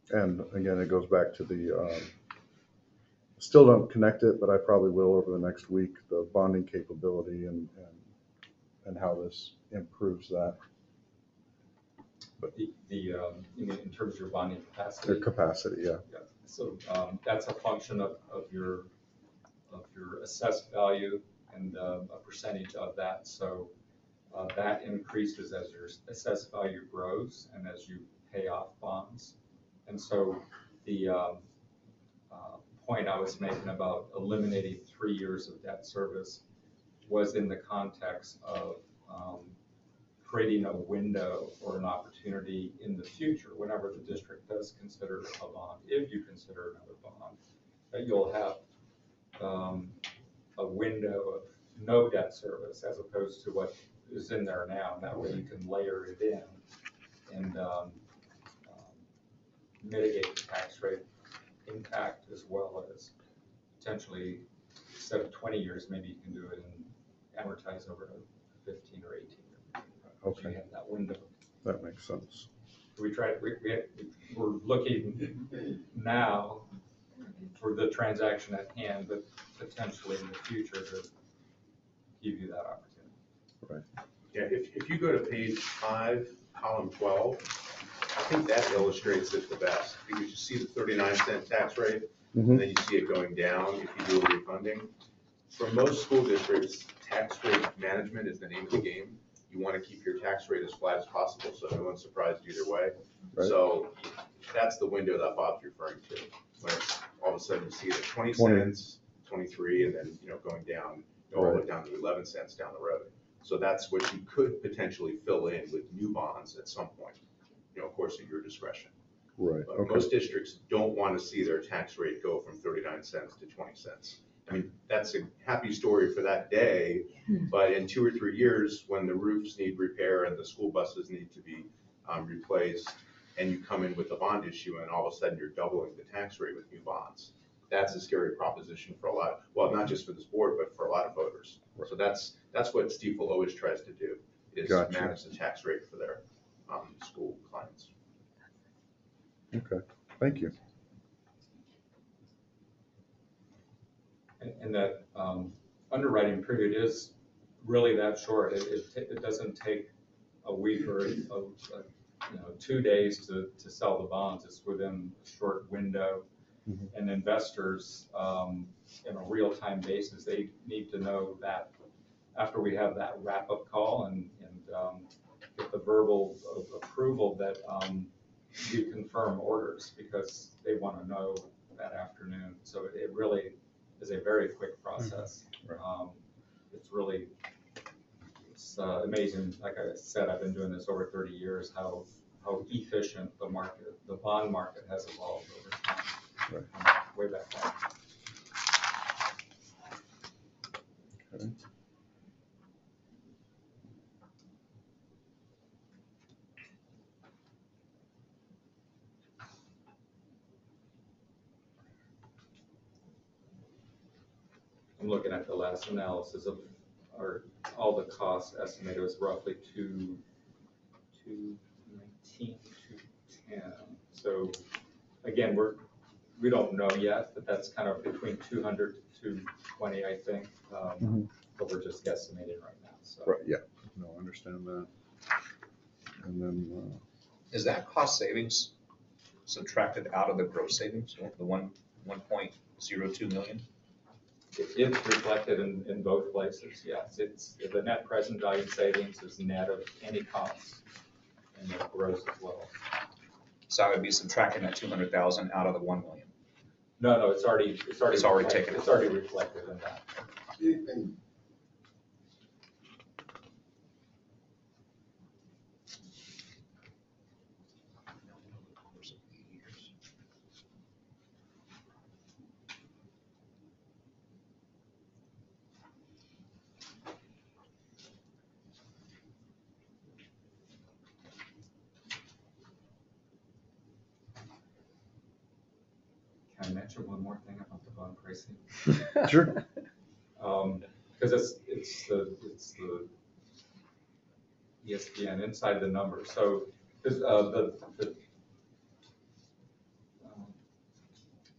And again, it goes back to the still don't connect it, but I probably will over the next week, the bonding capability and how this improves that. But in terms of your bonding capacity. Their capacity, yeah. Yeah. So that's a function of your assessed value and a percentage of that. So that increases as your assessed value grows and as you pay off bonds. And so the point I was making about eliminating 3 years of debt service was in the context of creating a window or an opportunity in the future, whenever the district does consider a bond, if you consider another bond, that you'll have a window of no debt service as opposed to what is in there now. And that way you can layer it in and mitigate the tax rate impact, as well as potentially, instead of 20 years, maybe you can do it and amortize over 15 or 18 years. Okay. You have that window. That makes sense. We're looking now for the transaction at hand, but potentially in the future to give you that opportunity. Right. Yeah, if you go to page 5, column 12, I think that illustrates it the best, because you see the 39-cent tax rate, and then you see it going down if you do a refunding. For most school districts, tax rate management is the name of the game. You want to keep your tax rate as flat as possible, so no one's surprised either way. Right. So that's the window that Bob's referring to, when it's all of a sudden you see the 20 cents, 23, and then going down all the way down to 11 cents down the road. So that's what you could potentially fill in with new bonds at some point. Of course, at your discretion. Right, But okay. most districts don't want to see their tax rate go from 39 cents to 20 cents. I mean, that's a happy story for that day, but in 2 or 3 years, when the roofs need repair and the school buses need to be replaced, and you come in with a bond issue and all of a sudden you're doubling the tax rate with new bonds, that's a scary proposition for a lot, well, not just for this board, but for a lot of voters. So that's what Stifel always tries to do, is Gotcha. manage the tax rate for their school clients. Okay, thank you. And that underwriting period is really that short. It doesn't take a week or 2 days to sell the bonds. It's within a short window. Mhm. And investors, in a real-time basis, they need to know that after we have that wrap-up call and get the verbal approval that you confirm orders, because they want to know that afternoon. So it really is a very quick process. Right. It's amazing. Like I said, I've been doing this over 30 years, how efficient the bond market has evolved over time. Right. Way back then. Okay. I'm looking at the last analysis of all the costs estimated was roughly 219, 210. So again, we don't know yet, but that's kind of between 200 to 220, I think. Mhm. But we're just guesstimating right now. So Right, yeah, no, I understand that. And then, Is that cost savings subtracted out of the gross savings, the 1.02 million? it's reflected in both places. Yes, the net present value savings is net of any costs and the gross as well. So I would be subtracting that 200,000 out of the 1 million. No, it's already already taken. It's already reflected in that. Can I mention one more thing about the bond pricing? sure, Because it's the ESPN inside the numbers. So because the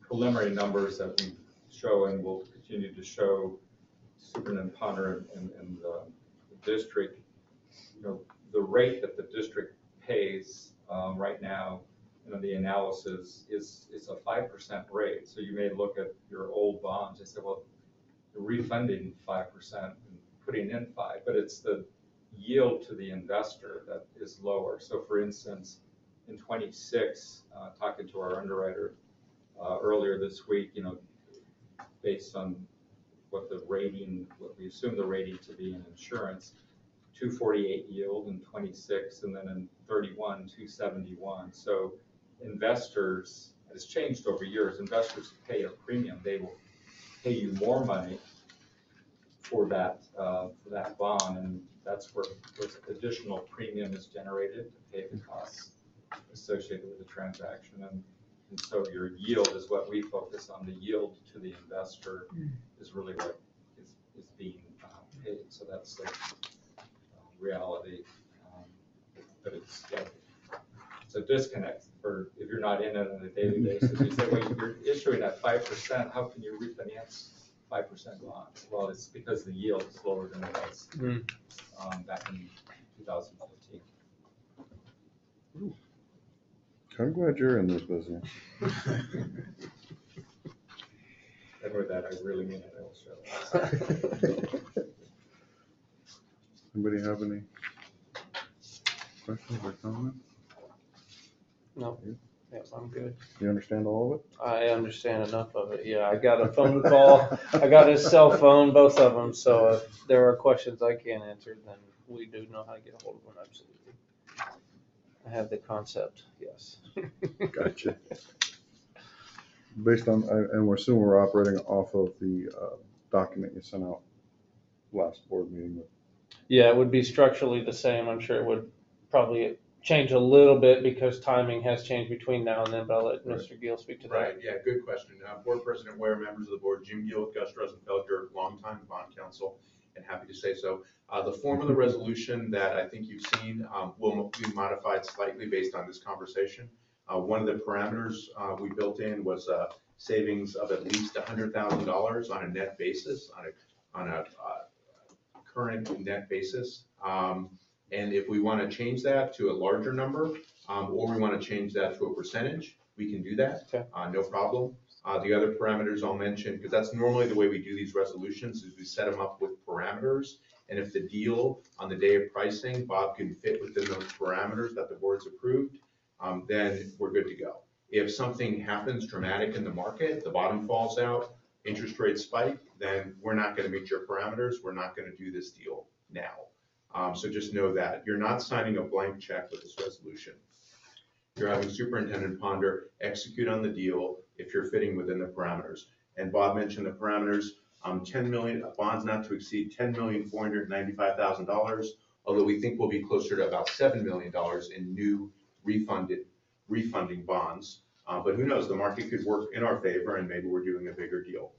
preliminary numbers that we show and will continue to show Superintendent Ponder and the district, the rate that the district pays right now, the analysis is a 5% rate. So you may look at your old bonds and say, well, you're refunding 5% and putting in 5%, but it's the yield to the investor that is lower. So for instance, in 26, talking to our underwriter earlier this week, based on what we assume the rating to be in insurance, 248 yield in 26, and then in 31, 271. So investors, it's changed over years, investors pay a premium. They will pay you more money for that bond, and that's where this additional premium is generated to pay the costs associated with the transaction. And so your yield is what we focus on. The yield to the investor is really what is being paid. So that's the reality. But it's a disconnect for if you're not in it on a daily basis. You say, well, you're issuing at 5%. How can you refinance 5% bonds? Well, it's because the yield is lower than it was back in 2015. I'm glad you're in this business. And with that, I really mean it. I will show. Anybody have any questions or comments? No, yeah, I'm good. You understand all of it? I understand enough of it. Yeah, I got a phone call. I got his cell phone, both of them. So if there are questions I can't answer, then we do know how to get a hold of them. Absolutely. I have the concept, yes. Gotcha. Based on, and we're assuming we're operating off of the document you sent out last board meeting. Yeah, it would be structurally the same. I'm sure it would probably change a little bit because timing has changed between now and then, but I'll let Mr. Gill speak to that. Right, yeah, good question. Board President Ware, members of the board, Jim Gill, Gus Rosenfelder, longtime bond counsel, and happy to say so. The form of the resolution that I think you've seen will be modified slightly based on this conversation. One of the parameters we built in was savings of at least $100,000 on a net basis, on a current net basis. And if we want to change that to a larger number, or we want to change that to a percentage, we can do that. Okay. No problem. The other parameters I'll mention, because that's normally the way we do these resolutions, is we set them up with parameters. And if the deal on the day of pricing, Bob can fit within those parameters that the board's approved, then we're good to go. If something happens dramatic in the market, the bottom falls out, interest rates spike, then we're not going to meet your parameters. We're not going to do this deal now. So just know that you're not signing a blank check with this resolution. You're having Superintendent Ponder execute on the deal if you're fitting within the parameters. And Bob mentioned the parameters, 10 million, bonds not to exceed $10,495,000, although we think we'll be closer to about $7 million in new refunding bonds. But who knows, the market could work in our favor and maybe we're doing a bigger deal.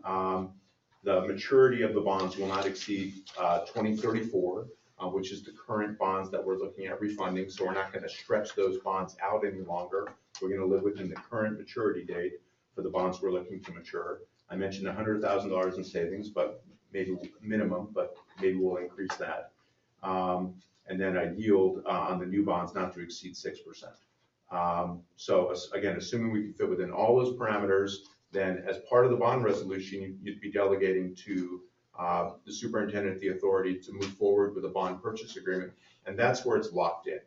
The maturity of the bonds will not exceed 2034. Which is the current bonds that we're looking at refunding. So we're not going to stretch those bonds out any longer. We're going to live within the current maturity date for the bonds we're looking to mature. I mentioned $100,000 in savings, but maybe minimum, but maybe we'll increase that. And then a yield on the new bonds not to exceed 6%. So again, assuming we can fit within all those parameters, then as part of the bond resolution, you'd be delegating to the superintendent the authority to move forward with a bond purchase agreement. And that's where it's locked in.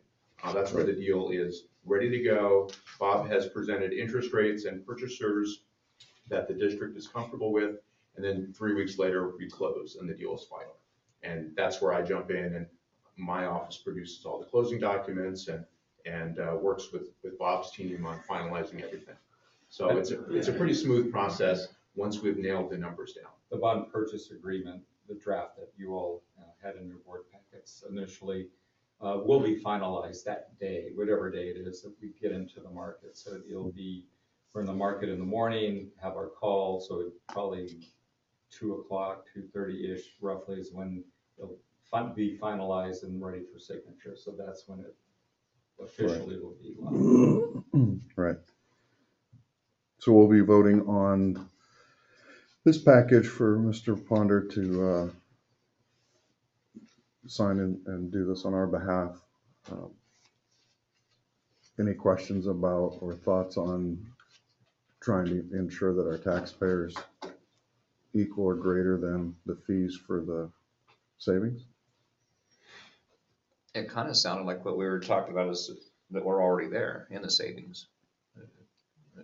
That's where the deal is ready to go. Bob has presented interest rates and purchasers that the district is comfortable with. And then 3 weeks later, we close and the deal is final. And that's where I jump in and my office produces all the closing documents and works with Bob's team on finalizing everything. So it's a pretty smooth process once we've nailed the numbers down. The bond purchase agreement, the draft that you all had in your board packets initially, will be finalized that day, whatever day it is that we get into the market. So it'll be, we're in the market in the morning, have our call, so probably 2 o'clock, 2:30-ish roughly is when it'll be finalized and ready for signature. So that's when it officially will be live. Right. So we'll be voting on this package for Mr. Ponder to sign and do this on our behalf. Any questions about or thoughts on trying to ensure that our taxpayers equal or greater than the fees for the savings? It kind of sounded like what we were talking about is that we're already there in the savings.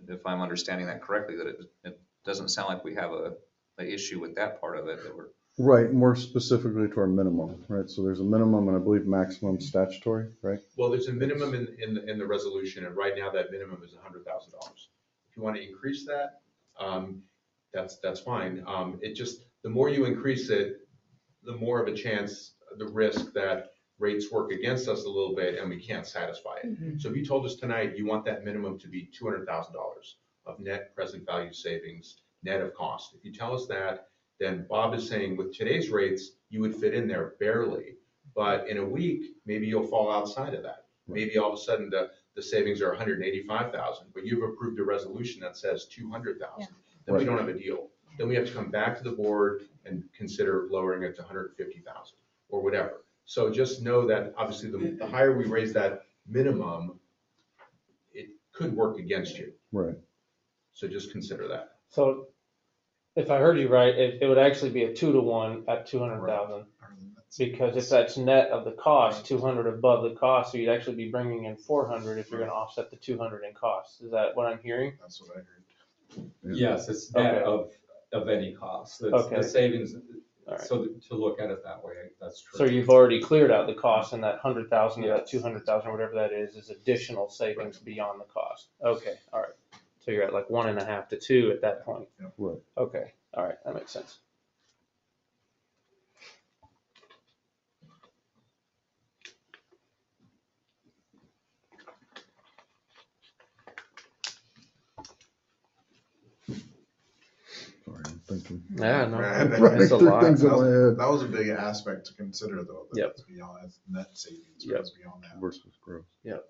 If I'm understanding that correctly, that it doesn't sound like we have a issue with that part of it, that we're. Right, more specifically to our minimum, right? So there's a minimum and I believe maximum statutory, right? Well, there's a minimum in the resolution, and right now that minimum is $100,000. If you want to increase that, that's fine. It just, the more you increase it, the more of a chance, the risk that rates work against us a little bit and we can't satisfy it. Mhm. So if you told us tonight you want that minimum to be $200,000 of net present value savings, net of cost. If you tell us that, then Bob is saying with today's rates, you would fit in there barely. But in a week, maybe you'll fall outside of that. Maybe all of a sudden the savings are 185,000, but you've approved a resolution that says 200,000. Then we don't have a deal. Then we have to come back to the board and consider lowering it to 150,000 or whatever. So just know that obviously the higher we raise that minimum, it could work against you. Right. So just consider that. So if I heard you right, it would actually be a 2-to-1 at 200,000. Because if that's net of the cost, 200 above the cost, so you'd actually be bringing in 400 if you're going to offset the 200 in costs. Is that what I'm hearing? That's what I heard. Yes, it's net Okay. of any cost. Okay. The savings, All right. So to look at it that way, that's true. So you've already cleared out the cost, and that 100,000 or that 200,000 or whatever that is additional savings beyond the cost. Okay, all right. So you're at like 1.5 to 2 at that point. Right. Okay, all right, that makes sense. Sorry, I'm thinking. Yeah, no, Running it's a through lot. things in my head. That was a big aspect to consider though. That Yep. it's beyond, it's net savings, Yep. it's beyond that. Versus growth. Yep.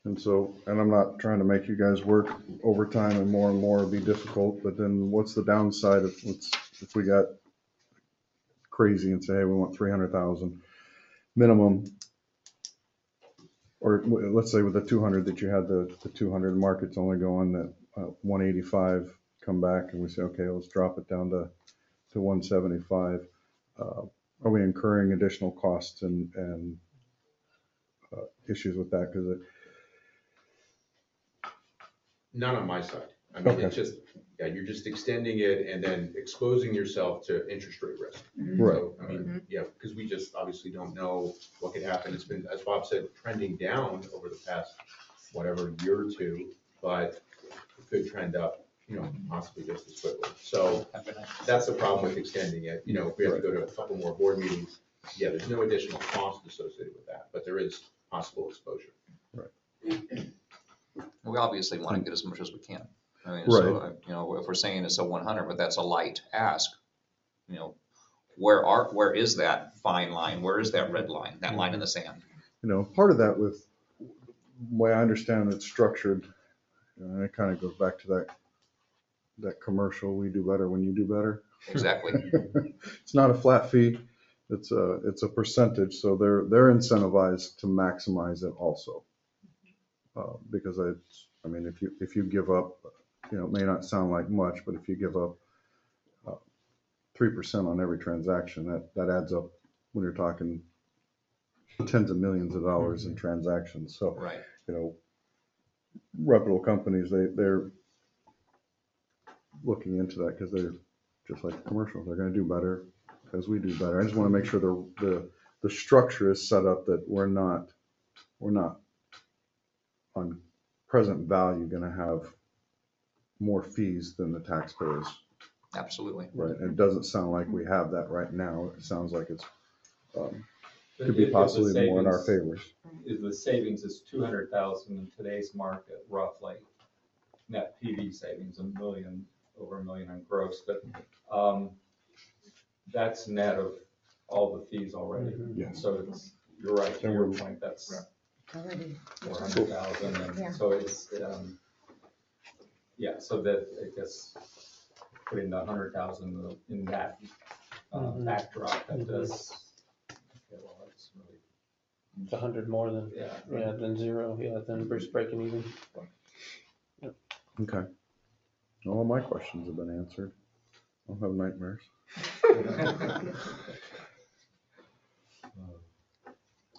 And so, and I'm not trying to make you guys work overtime and more be difficult, but then what's the downside if we got crazy and say, hey, we want 300,000 minimum? Or let's say with the 200 that you had, the 200 market's only going at 185, come back and we say, okay, let's drop it down to 175. Are we incurring additional costs and issues with that? Because Not on my side. I mean, Okay. it's just, yeah, you're just extending it and then exposing yourself to interest rate risk. Right. So, I mean, yeah, because we just obviously don't know what could happen. It's been, as Bob said, trending down over the past, whatever, year or two, but it could trend up, possibly just as quickly. So that's the problem with extending it. If we have to go to a couple more board meetings, yeah, there's no additional cost associated with that, but there is possible exposure. We obviously want to get as much as we can. I mean, so, if we're saying it's a 100, but that's a light ask, where is that fine line? Where is that red line, that line in the sand? part of that with the way I understand it's structured, and it kind of goes back to that commercial, we do better when you do better. Exactly. It's not a flat fee. It's a percentage. So they're incentivized to maximize it also. Because I mean, if you give up, it may not sound like much, but if you give up 3% on every transaction, that adds up when you're talking tens of millions of dollars in transactions. So, Right. Reputable companies, they're looking into that because they're just like commercial. They're going to do better because we do better. I just want to make sure the structure is set up that we're not on present value going to have more fees than the taxpayers. Absolutely. Right. And it doesn't sound like we have that right now. It sounds like it's could If be the possibly more in our savings- favors. If the savings is 200,000 in today's market, roughly, net PV savings, over $1 million on gross, but that's net of all the fees already. Yes. So you're right, to And your we're- point, that's Already. 400,000, Yeah. and so it's, so that, I guess, putting the 100,000 in that backdrop, that does, okay, well, that's really, It's 100 more than, yeah. than zero, than Bruce breaking even. Okay. All my questions have been answered. I'll have nightmares.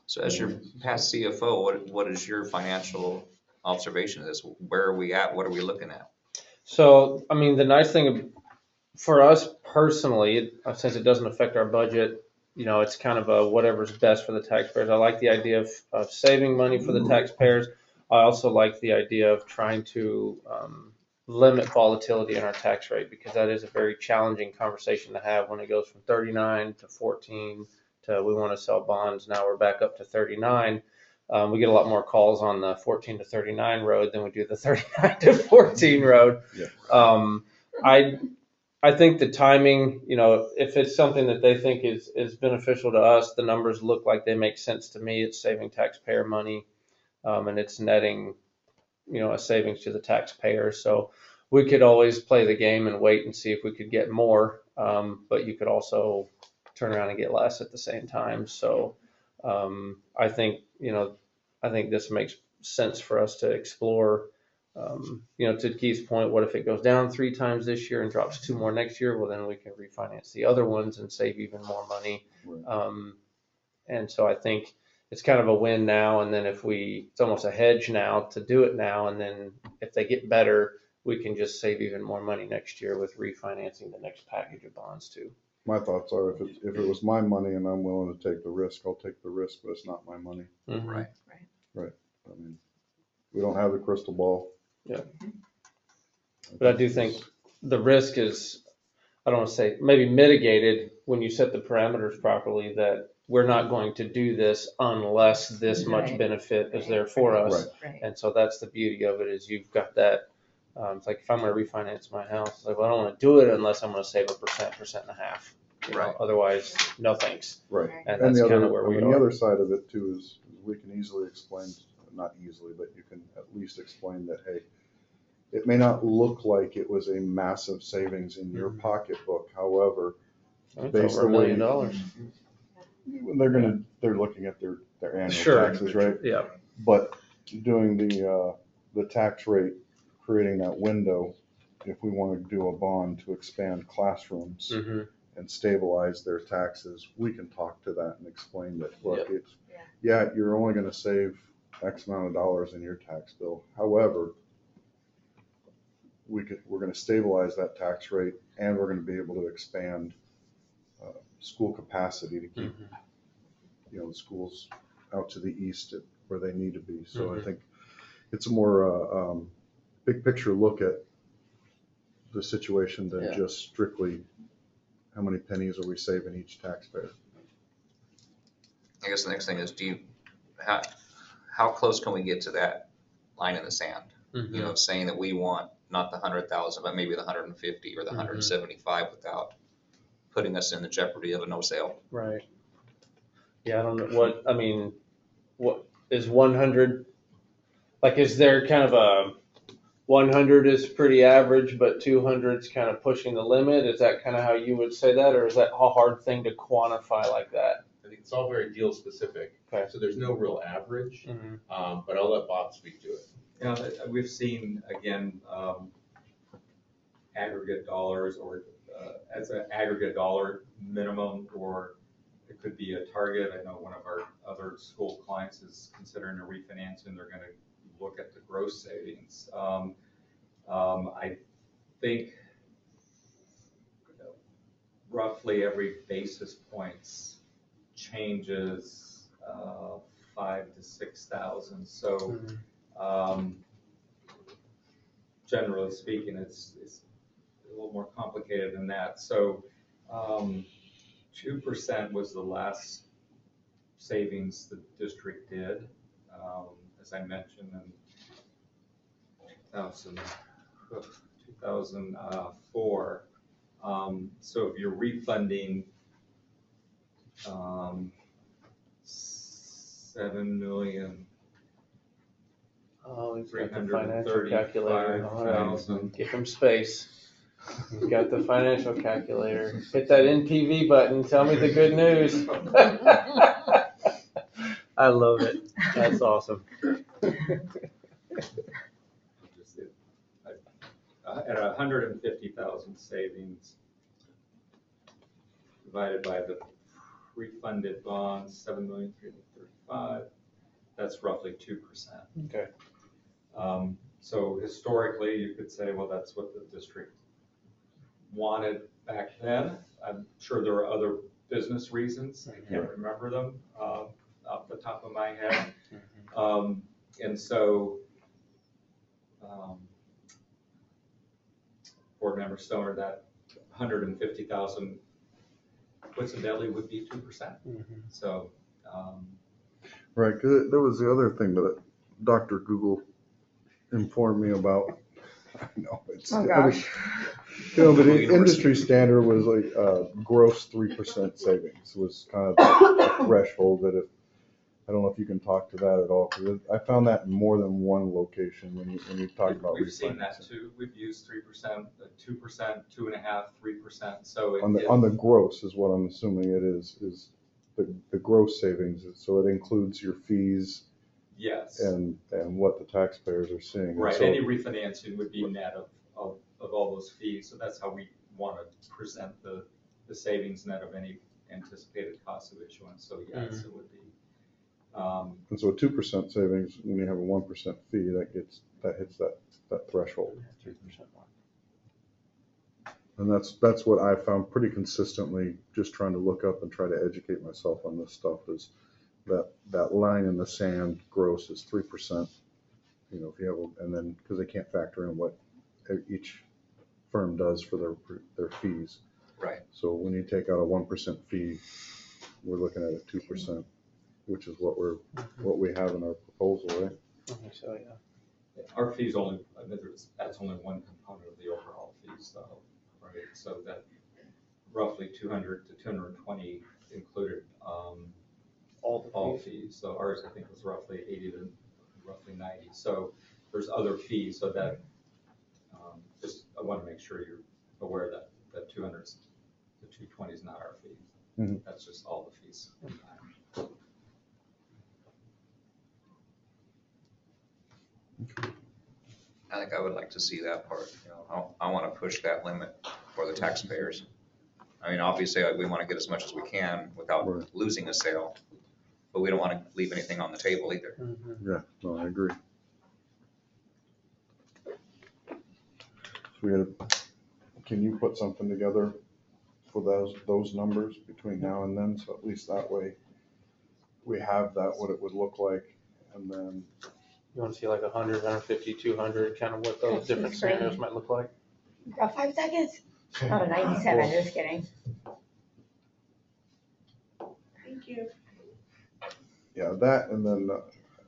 So as your past CFO, what is your financial observation of this? Where are we at? What are we looking at? So, I mean, the nice thing for us personally, since it doesn't affect our budget, it's kind of a whatever's best for the taxpayers. I like the idea of saving money for the taxpayers. I also like the idea of trying to limit volatility in our tax rate, because that is a very challenging conversation to have when it goes from 39 to 14 to we want to sell bonds. Now we're back up to 39. We get a lot more calls on the 14 to 39 road than we do the 39 to 14 road. Yeah. I think the timing, if it's something that they think is beneficial to us, the numbers look like they make sense to me. It's saving taxpayer money, and it's netting, a savings to the taxpayer. So we could always play the game and wait and see if we could get more, but you could also turn around and get less at the same time. So I think this makes sense for us to explore. To Keith's point, what if it goes down 3 times this year and drops 2 more next year? Well, then we can refinance the other ones and save even more money. Right. And so I think it's kind of a win now. And then it's almost a hedge now to do it now. And then if they get better, we can just save even more money next year with refinancing the next package of bonds too. My thoughts are if it was my money and I'm willing to take the risk, I'll take the risk, but it's not my money. Mhm. Right. I mean, we don't have the crystal ball. Yeah. But I do think the risk is, I don't want to say, maybe mitigated when you set the parameters properly, that we're not going to do this unless this much Right. benefit is there for us. Right. And so that's the beauty of it, is you've got that. It's like if I'm going to refinance my house, it's like, well, I don't want to do it unless I'm going to save 1.5%. You know? Right. Otherwise, no thanks. Right. And And that's the kind other, of where we and the are. other side of it too is we can easily explain, not easily, but you can at least explain that, hey, it may not look like it was a massive savings in your pocketbook. However, It's based over $1 on million. they're looking at their annual Sure. taxes, right? Yeah. But doing the tax rate, creating that window, if we want to do a bond to expand classrooms Mm-hmm. and stabilize their taxes, we can talk to that and explain that, look, Yep. it's, yeah, you're only going to save X amount of dollars in your tax bill. However, we're going to stabilize that tax rate, and we're going to be able to expand school capacity to keep, the schools out to the east at where they need to be. So I think it's a more big picture look at the situation than Yeah. just strictly how many pennies are we saving each taxpayer. I guess the next thing is, how close can we get to that line in the sand? Mm-hmm. You know, saying that we want not the 100,000, but maybe the 150 or the 175 without putting us in the jeopardy of a no sale. Right. Yeah, I don't know what is 100, like, is there kind of a 100 is pretty average, but 200 is kind of pushing the limit? Is that kind of how you would say that, or is that a hard thing to quantify like that? I think it's all very deal specific. Okay. So there's no real average, Mm-hmm. but I'll let Bob speak to it. Yeah, we've seen, again, aggregate dollars or as an aggregate dollar minimum, or it could be a target. I know one of our other school clients is considering a refinance, and they're going to look at the gross savings. I think roughly every basis points changes 5,000 to 6,000. So generally speaking, it's a little more complicated than that. So 2% was the last savings the district did, as I mentioned, in 2004. So if you're refunding 7,000,000. Oh, he's got the financial calculator. All right. 335,000. Give him space. He's got the financial calculator. Hit that NPV button. Tell me the good news. I love it. That's awesome. At 150,000 savings divided by the refunded bonds, 7,335,000, that's roughly 2%. Okay. So historically, you could say, well, that's what the district wanted back then. I'm sure there are other business reasons. I can't remember them off the top of my head. And so Board Member Stoner, that 150,000 coincidentally would be 2%. So. Right, 'cause there was the other thing that Dr. Google informed me about. I know it's. Oh, gosh. But the industry standard was like gross 3% savings was kind of the threshold that if, I don't know if you can talk to that at all, because I found that in more than one location when you talk about. We've seen that too. We've used 3%, 2%, 2.5%, 3%. So On the gross is what I'm assuming it is the gross savings. So it includes your fees. Yes. And what the taxpayers are seeing. Right, So, any refinancing would be net of all those fees, so that's how we want to present the savings net of any anticipated cost of issuance, so yes, it would be And so a 2% savings, when you have a 1% fee, that hits that threshold. 3% more. And that's what I found pretty consistently, just trying to look up and try to educate myself on this stuff, is that line in the sand gross is 3%. You know, if you have, and then, because they can't factor in what each firm does for their fees. Right. So when you take out a 1% fee, we're looking at a 2%, which is what we have in our proposal, right? I think so, yeah. Our fees only, that's only one component of the overall fees, though, right? So that roughly 200 to 220 included all fees. So ours, I think, was roughly 80 to roughly 90. So there's other fees, so that just, I want to make sure you're aware that 200 to 220 is not our fee. Mhm. That's just all the fees. I think I would like to see that part, you know, I want to push that limit for the taxpayers. I mean, obviously, we want to get as much as we can without Right. losing a sale, but we don't want to leave anything on the table either. Yeah, no, I agree. So can you put something together for those numbers between now and then? So at least that way we have that, what it would look like, and then, You want to see like 100, 150, 200, kind of what those That's different just scenarios great. might look like? You got 5 seconds? Oh, 97, just kidding. Thank you. yeah, that, and then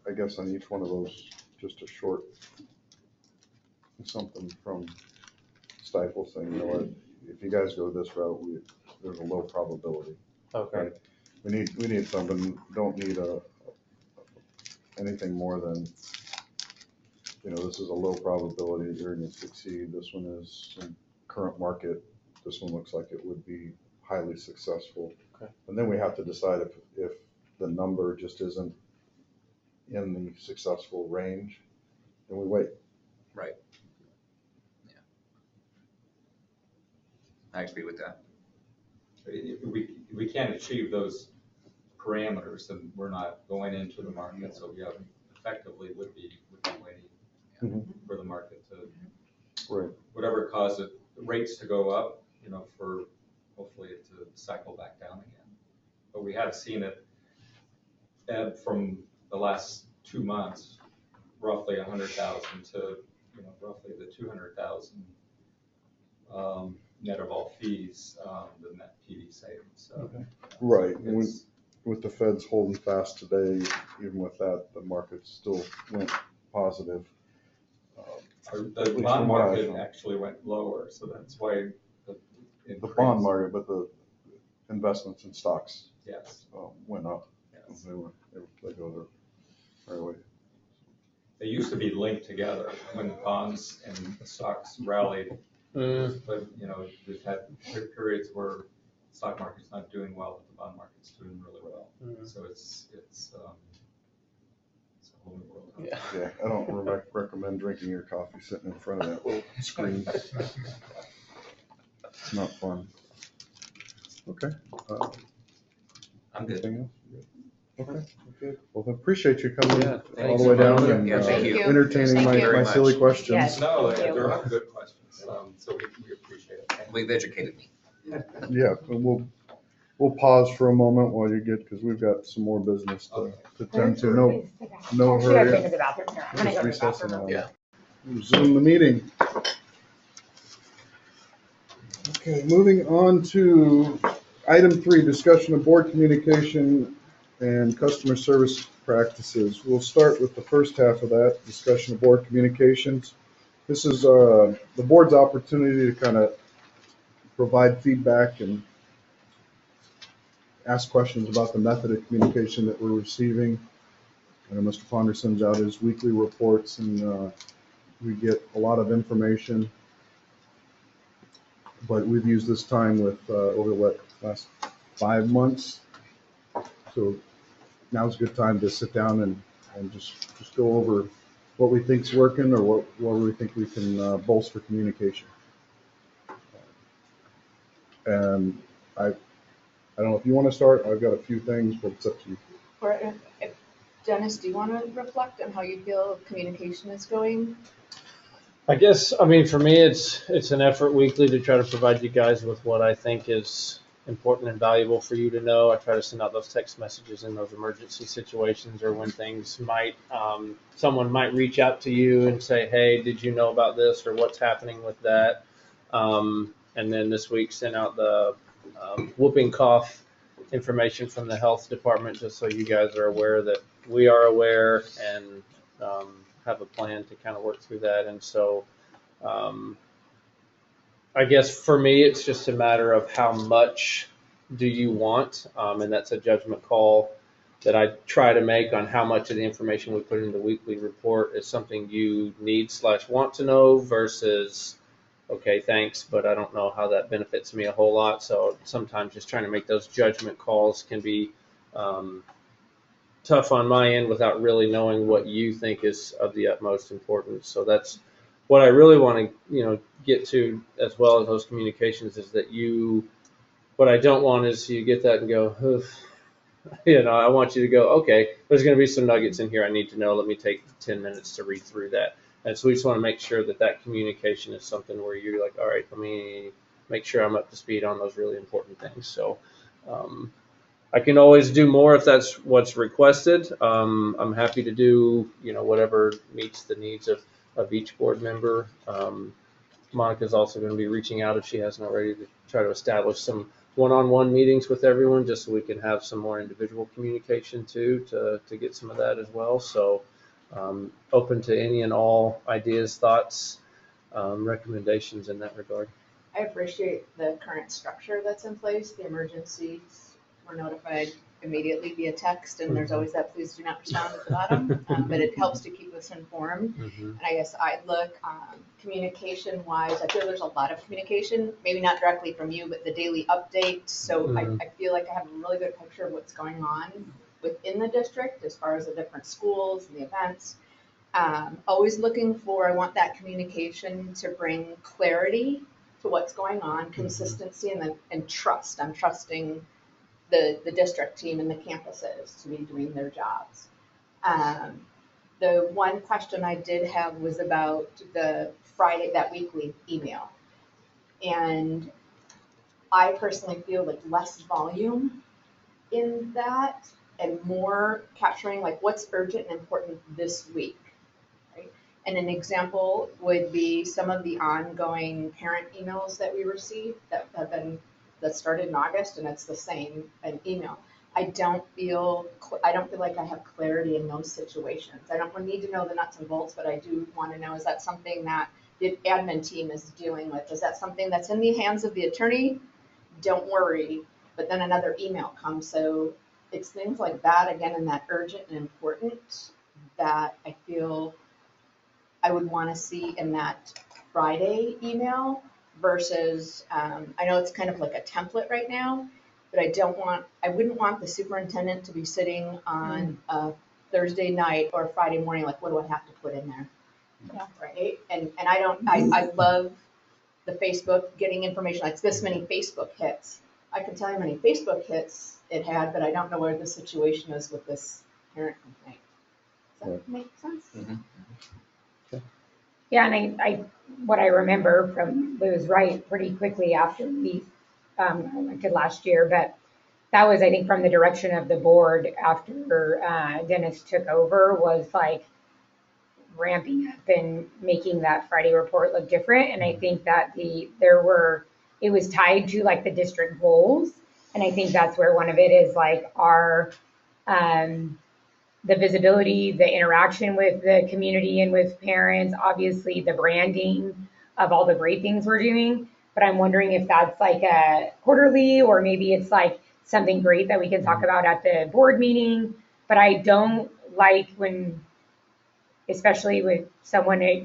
I guess on each one of those, just a short, something from Stifel saying, you know what, if you guys go this route, there's a low probability. Okay. Right. We need something, don't need anything more than, you know, this is a low probability that you're gonna succeed. This one is in current market. This one looks like it would be highly successful. Okay. And then we have to decide if the number just isn't in the successful range, then we wait. Right. Yeah. I agree with that. If we can't achieve those parameters, then we're not going into the market, so we effectively would be waiting Mhm. for the market to, Right. whatever caused the rates to go up, you know, for hopefully it to cycle back down again. But we have seen it ebb from the last 2 months, roughly 100,000 to, you know, roughly the 200,000 net of all fees, the net PD savings, so. Right. it's- With the feds holding fast today, even with that, the market still went positive. The At least bond from what I market saw. actually went lower, so that's why the The increase. bond market, but the investments in stocks Yes, went up. yes. They go their way. They used to be linked together when the bonds and the stocks rallied, but, you know, we've had periods where the stock market's not doing well, but the bond market's doing really well. So it's a whole new world. Yeah. Yeah, I don't recommend drinking your coffee sitting in front of that little screen. It's not fun. Okay. I'm good. Anything else? Okay, good. Well, I appreciate you coming Yeah, all thanks. the way down and Yeah, thank you. entertaining Thank you my very silly much. questions. Yes. No, Thank you. they're all good questions, so we appreciate it. Thank you. We've educated me. Yeah, and we'll pause for a moment while you get, because we've got some more business to tend to. No Should I hurry. go to the bathroom? Here, I'm gonna Just go to the recessing bathroom. now. Yeah. Resume the meeting. Okay, moving on to item 3, discussion of board communication and customer service practices. We'll start with the first half of that, discussion of board communications. This is the board's opportunity to kind of provide feedback and ask questions about the method of communication that we're receiving. Mr. Ponder sends out his weekly reports, and we get a lot of information. But we've used this time with over the last 5 months. So now's a good time to sit down and just go over what we think's working or what we think we can bolster communication. And I don't know if you want to start. I've got a few things, but it's up to you. Dennis, do you want to reflect on how you feel communication is going? I guess, I mean, for me, it's an effort weekly to try to provide you guys with what I think is important and valuable for you to know. I try to send out those text messages in those emergency situations or when things might, someone might reach out to you and say, hey, did you know about this or what's happening with that? And then this week sent out the whooping cough information from the health department just so you guys are aware that we are aware and have a plan to kind of work through that. And so I guess for me, it's just a matter of how much do you want, and that's a judgment call that I try to make on how much of the information we put in the weekly report is something you need/want to know versus, okay, thanks, but I don't know how that benefits me a whole lot. So sometimes just trying to make those judgment calls can be tough on my end without really knowing what you think is of the utmost importance. So that's what I really want to, get to as well as those communications is that what I don't want is you get that and go, oof. I want you to go, okay, there's going to be some nuggets in here I need to know. Let me take 10 minutes to read through that. And so we just want to make sure that communication is something where you're like, all right, let me make sure I'm up to speed on those really important things. So I can always do more if that's what's requested. I'm happy to do, whatever meets the needs of each board member. Monica's also going to be reaching out if she hasn't already to try to establish some one-on-one meetings with everyone just so we can have some more individual communication too to get some of that as well. So open to any and all ideas, thoughts, recommendations in that regard. I appreciate the current structure that's in place. The emergencies were notified immediately via text, and there's always that please do not respond at the bottom, but it helps to keep us informed. And I guess I'd look communication-wise, I feel there's a lot of communication, maybe not directly from you, but the daily updates. So I feel like I have a really good picture of what's going on within the district as far as the different schools and the events. Always looking for, I want that communication to bring clarity to what's going on, consistency, and trust. I'm trusting the district team and the campuses to be doing their jobs. The one question I did have was about the Friday, that weekly email. And I personally feel like less volume in that and more capturing like what's urgent and important this week. Right? And an example would be some of the ongoing parent emails that we receive that started in August, and it's the same an email. I don't feel like I have clarity in those situations. I don't need to know the nuts and bolts, but I do want to know, is that something that the admin team is dealing with? Is that something that's in the hands of the attorney? Don't worry. But then another email comes. So it's things like that, again, and that urgent and important that I feel I would want to see in that Friday email versus, I know it's kind of like a template right now, but I wouldn't want the superintendent to be sitting on a Thursday night or a Friday morning, like, what do I have to put in there? Yeah. Right? And I love the Facebook, getting information, like this many Facebook hits. I can tell you how many Facebook hits it had, but I don't know where the situation is with this parent complaint. Does that make sense? Yeah, and what I remember from Lou's right pretty quickly after we elected last year, but that was, I think, from the direction of the board after Dennis took over, was like ramping up and making that Friday report look different. And I think that it was tied to like the district goals. And I think that's where one of it is like our, the visibility, the interaction with the community and with parents, obviously the branding of all the great things we're doing. But I'm wondering if that's like a quarterly, or maybe it's like something great that we can talk about at the board meeting. But I don't like when, especially with someone at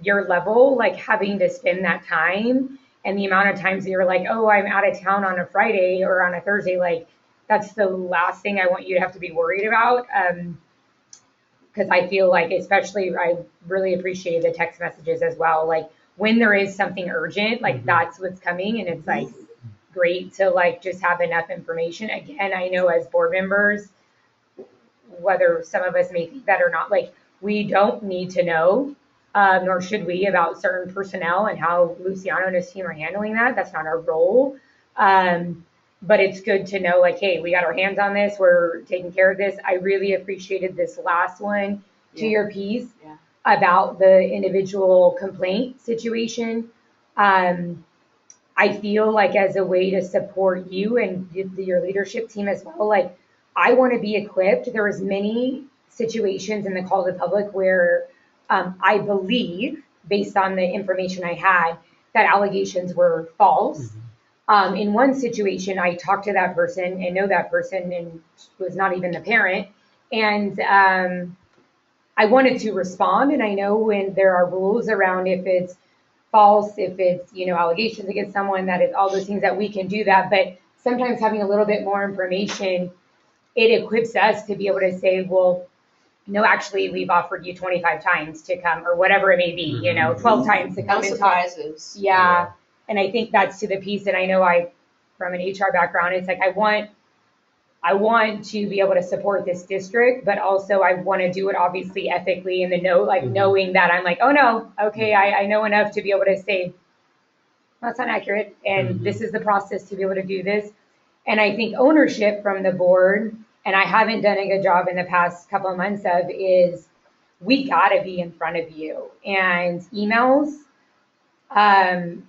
your level, like having to spend that time and the amount of times that you're like, oh, I'm out of town on a Friday or on a Thursday, like that's the last thing I want you to have to be worried about. Because I feel like, especially, I really appreciate the text messages as well. Like when there is something urgent, like that's what's coming, and it's like great to like just have enough information. Again, I know as board members, whether some of us may think that or not, like, we don't need to know, nor should we, about certain personnel and how Luciano and his team are handling that. That's not our role. But it's good to know, like, hey, we got our hands on this. We're taking care of this. I really appreciated this last one to Yeah. your piece Yeah. about the individual complaint situation. I feel like as a way to support you and your leadership team as well, like, I want to be equipped. There was many situations in the call to the public where I believe, based on the information I had, that allegations were false. In one situation, I talked to that person and know that person and was not even the parent. And I wanted to respond. And I know when there are rules around if it's false, if it's, allegations against someone, that it's all those things that we can do that. But sometimes having a little bit more information, it equips us to be able to say, well, no, actually, we've offered you 25 times to come, or whatever it may be, 12 times to come No and talk. surprises. Yeah. And I think that's to the piece. And I know from an HR background, it's like, I want to be able to support this district, but also I want to do it obviously ethically in the knowing that I'm like, oh no, okay, I know enough to be able to say, that's not accurate. And this is the process to be able to do this. And I think ownership from the board, and I haven't done a good job in the past couple of months of, is we got to be in front of you. And emails can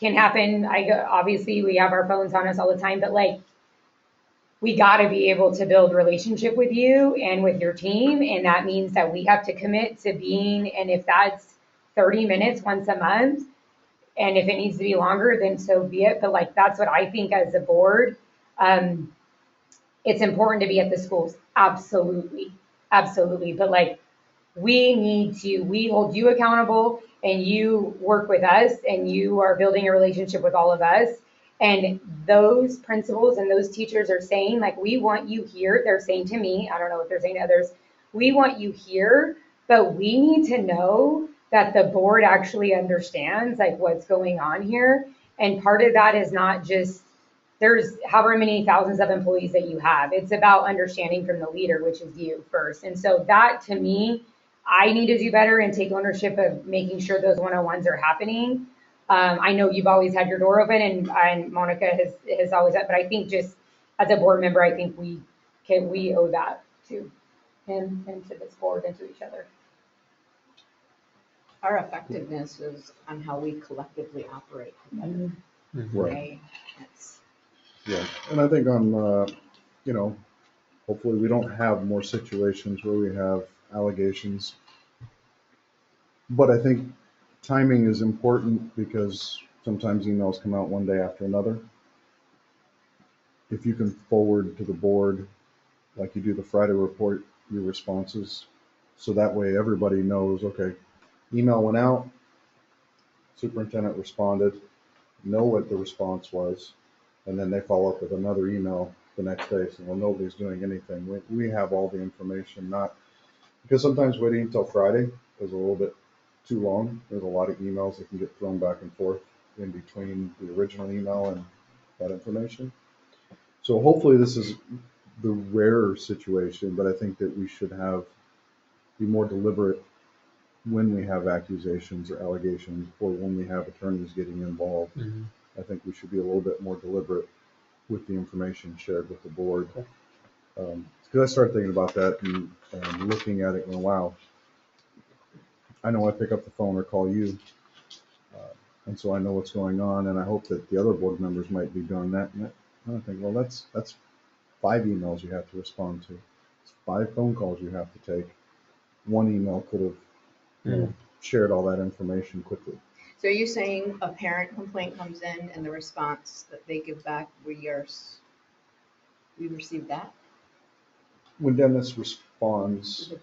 happen. Obviously we have our phones on us all the time, but like, we got to be able to build relationship with you and with your team. And that means that we have to commit to being, and if that's 30 minutes once a month, and if it needs to be longer, then so be it. But like, that's what I think as a board. It's important to be at the schools. Absolutely. Absolutely. But like, we hold you accountable, and you work with us, and you are building a relationship with all of us. And those principals and those teachers are saying, like, we want you here. They're saying to me, I don't know what they're saying to others, we want you here, but we need to know that the board actually understands like what's going on here. And part of that is not just, there's however many thousands of employees that you have. It's about understanding from the leader, which is you first. And so that, to me, I need to do better and take ownership of making sure those one-on-ones are happening. I know you've always had your door open, and Monica has always had, but I think just as a board member, I think we owe that to him and to this board and to each other. Our effectiveness is on how we collectively operate together, right? That's- Yeah, and I think hopefully we don't have more situations where we have allegations. But I think timing is important because sometimes emails come out one day after another. If you can forward to the board, like you do the Friday report, your responses, so that way everybody knows, okay, email went out, superintendent responded, know what the response was, and then they follow up with another email the next day saying, well, nobody's doing anything. We have all the information, not because sometimes waiting until Friday is a little bit too long. There's a lot of emails that can get thrown back and forth in between the original email and that information. So hopefully this is the rarer situation, but I think that we should be more deliberate when we have accusations or allegations, or when we have attorneys getting involved. I think we should be a little bit more deliberate with the information shared with the board. Because I started thinking about that and looking at it and wow, I know I pick up the phone or call you, and so I know what's going on, and I hope that the other board members might be doing that. And I think, well, that's 5 emails you have to respond to. It's 5 phone calls you have to take. One email could have shared all that information quickly. So are you saying a parent complaint comes in and the response that they give back, we received that? When Dennis responds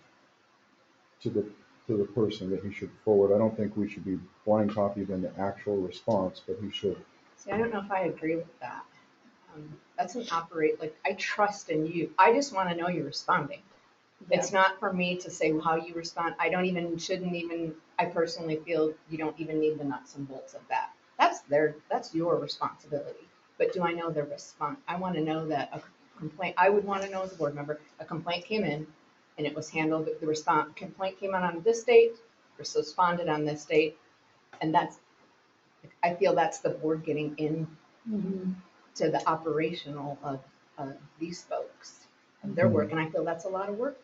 to the person that he should forward, I don't think we should be blind copied in the actual response, but he should. See, I don't know if I agree with that. That's I trust in you. I just want to know you're responding. It's not for me to say how you respond. I personally feel you don't even need the nuts and bolts of that. That's your responsibility. But do I know the response? I want to know that a complaint, I would want to know as a board member, a complaint came in, and it was handled, the response, complaint came out on this date, responded on this date, and I feel that's the board getting in to the operational of these folks, of their work, and I feel that's a lot of work.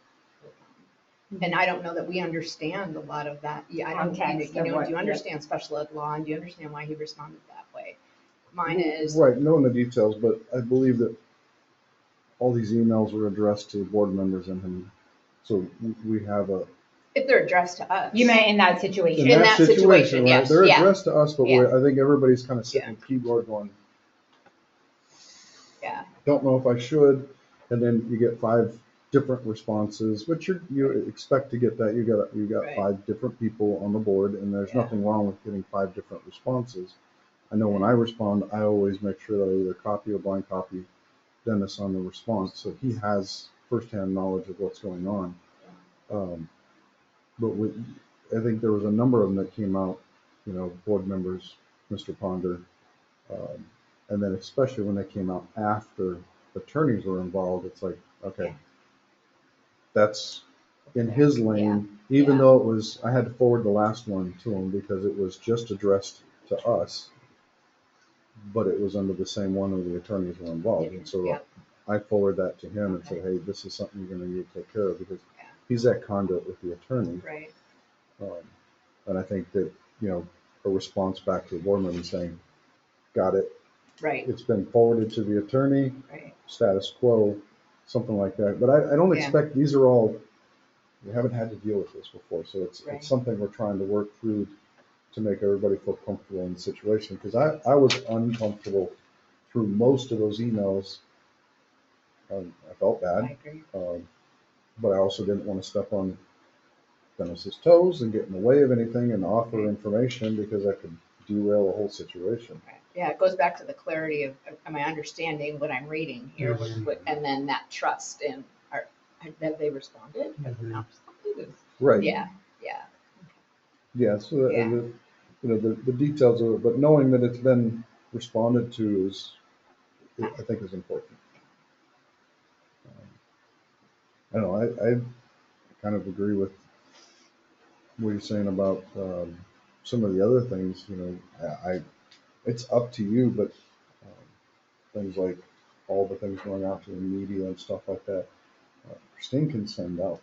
And I don't know that we understand a lot of that. Yeah, I don't, Context you of know, what- do you understand special ed law, and do you understand why he responded that way? Mine is, Right, knowing the details, but I believe that all these emails were addressed to board members and him. So we have a. if they're addressed to us. You meant in that situation? In that situation, right? yes, They're yeah. addressed to us, but Yeah. I think everybody's kind of sitting at the keyboard going, Yeah, don't know if I should. And then you get 5 different responses, which you expect to get that. You got Right. 5 different people on the board, and there's Yeah. nothing wrong with getting 5 different responses. I know when I respond, I always make sure that I either copy or blind copy Dennis on the response, so he has firsthand knowledge of what's going on. But I think there was a number of them that came out, you know, board members, Mr. Ponder, and then especially when they came out after attorneys were involved, it's like, okay, that's in his lane, even Yeah. though it was, I had to forward the last one to him because it was just addressed to us, but it was under the same one where the attorneys were involved. And so Yeah. I forwarded that to him and Okay. said, hey, this is something you're gonna need to take care of because Yeah. he's that conduit with the attorney. right, And I think that, you know, a response back to the board member saying, got it, right, it's been forwarded to the attorney, right. status quo, something like that. But I don't Yeah. expect, these are all, we haven't had to deal with this before, so Right. it's something we're trying to work through to make everybody feel comfortable in the situation. Because I was uncomfortable through most of those emails. I felt I bad, agree. but I also didn't want to step on Dennis's toes and get in the way of anything and offer information because I could derail a whole situation. Right. Yeah, it goes back to the clarity of, am I understanding what I'm reading here? And then that trust in, have they responded? Have they not responded? Right. Yeah, yeah, Yeah, so Yeah. you know, the details of it, but knowing that it's been responded to I think is important. I don't know, I kind of agree with what you're saying about some of the other things, you know, it's up to you, but things like all the things going out to the media and stuff like that, Christine can send out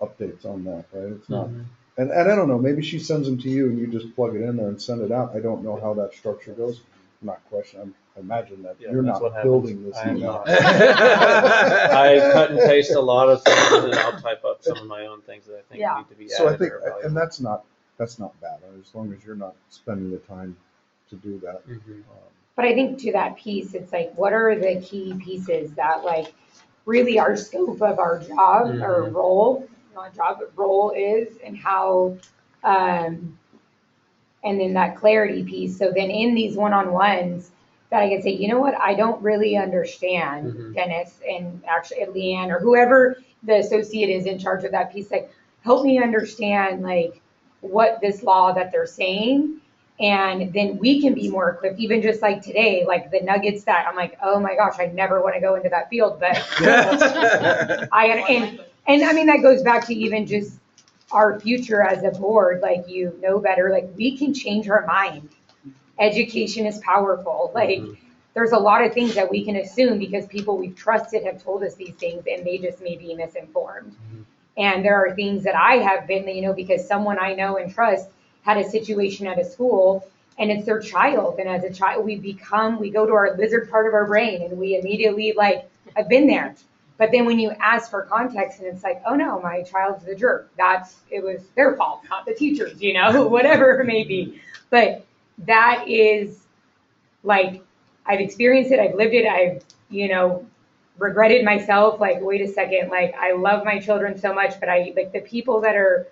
updates on that, right? It's not, and I don't know, maybe she sends them to you and you just plug it in there and send it out. I don't know how that structure goes. I'm not questioning, I imagine that Yeah, you're that's what not happens. building this I am email. not. I cut and paste a lot of things and then I'll type up some of my own things that I think Yeah. need to be So I added think, or valuable. and that's not bad, as long as you're not spending the time to do that. Mhm. But I think to that piece, it's like, what are the key pieces that like really our scope of our job or role, not job, but role is and how, and then that clarity piece. So then in these one-on-ones that I can say, you know what, I don't really understand Dennis and actually Leanne or whoever the associate is in charge of that piece, like help me understand like what this law that they're saying. And then we can be more equipped, even just like today, like the nuggets that I'm like, oh my gosh, I never want to go into that field, but and I mean, that goes back to even just our future as a board, like you know better, like we can change our mind. Education is powerful. Like there's a lot of things that we can assume because people we've trusted have told us these things and they just may be misinformed. And there are things that I have been, you know, because someone I know and trust had a situation at a school and it's their child. And as a child, we go to our lizard part of our brain and we immediately like, I've been there. But then when you ask for context and it's like, oh no, my child's the jerk. It was their fault, not the teacher's, you know, whatever it may be. But that is like, I've experienced it. I've lived it. I've, you know, regretted myself. Like, wait a second. Like, I love my children so much, but I like the people that are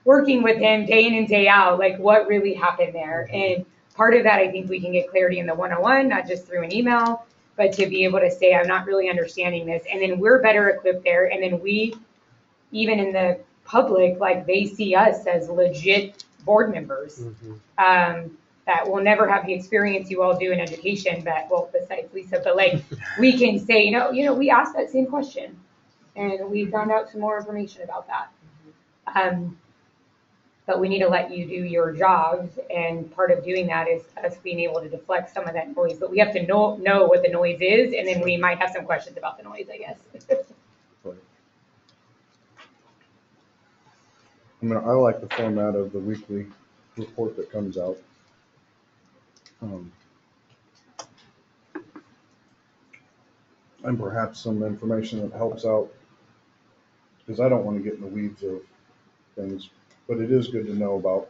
working with him day in and day out, like what really happened there. And part of that, I think we can get clarity in the one-on-one, not just through an email, but to be able to say, I'm not really understanding this. And then we're better equipped there. And then we, even in the public, like they see us as legit board members that will never have the experience you all do in education, but well, besides Lisa, but like we can say, you know, we asked that same question. and we found out some more information about that. But we need to let you do your jobs, and part of doing that is us being able to deflect some of that noise. But we have to know what the noise is, and then we might have some questions about the noise, I guess. I mean, I like the format of the weekly report that comes out. And perhaps some information that helps out, because I don't want to get in the weeds of things, but it is good to know about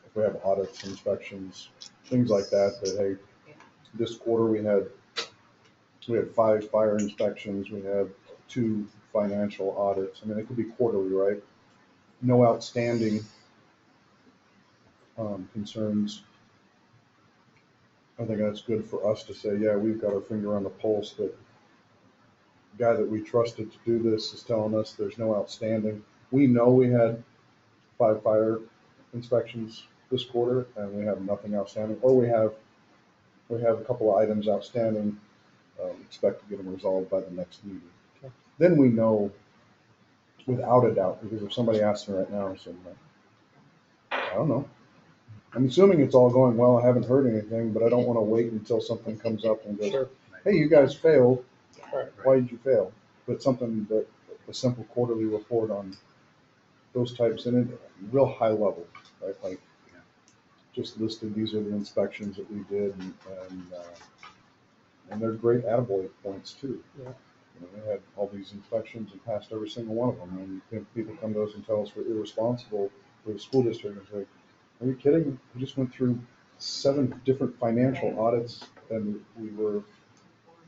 if we have audits, inspections, things like that, that, hey, this quarter we had 5 fire inspections, we had 2 financial audits. I mean, it could be quarterly, right? No outstanding concerns. I think that's good for us to say, yeah, we've got our finger on the pulse, that the guy that we trusted to do this is telling us there's no outstanding. We know we had 5 fire inspections this quarter and we have nothing outstanding, or we have a couple of items outstanding, expect to get them resolved by the next meeting. Okay. Then we know without a doubt, because if somebody asks me right now, I said, I don't know. I'm assuming it's all going well. I haven't heard anything, but I don't want to wait until something comes up and goes, Sure. hey, you guys failed. Right. Why did you fail? But something that a simple quarterly report on those types, and it real high level, right? Like just listed, these are the inspections that we did, and they're great attaboy points too. Yeah. You know, we had all these inspections and passed every single one of them. And people come to us and tell us we're irresponsible for the school district, and say, are you kidding? We just went through 7 different financial audits and we were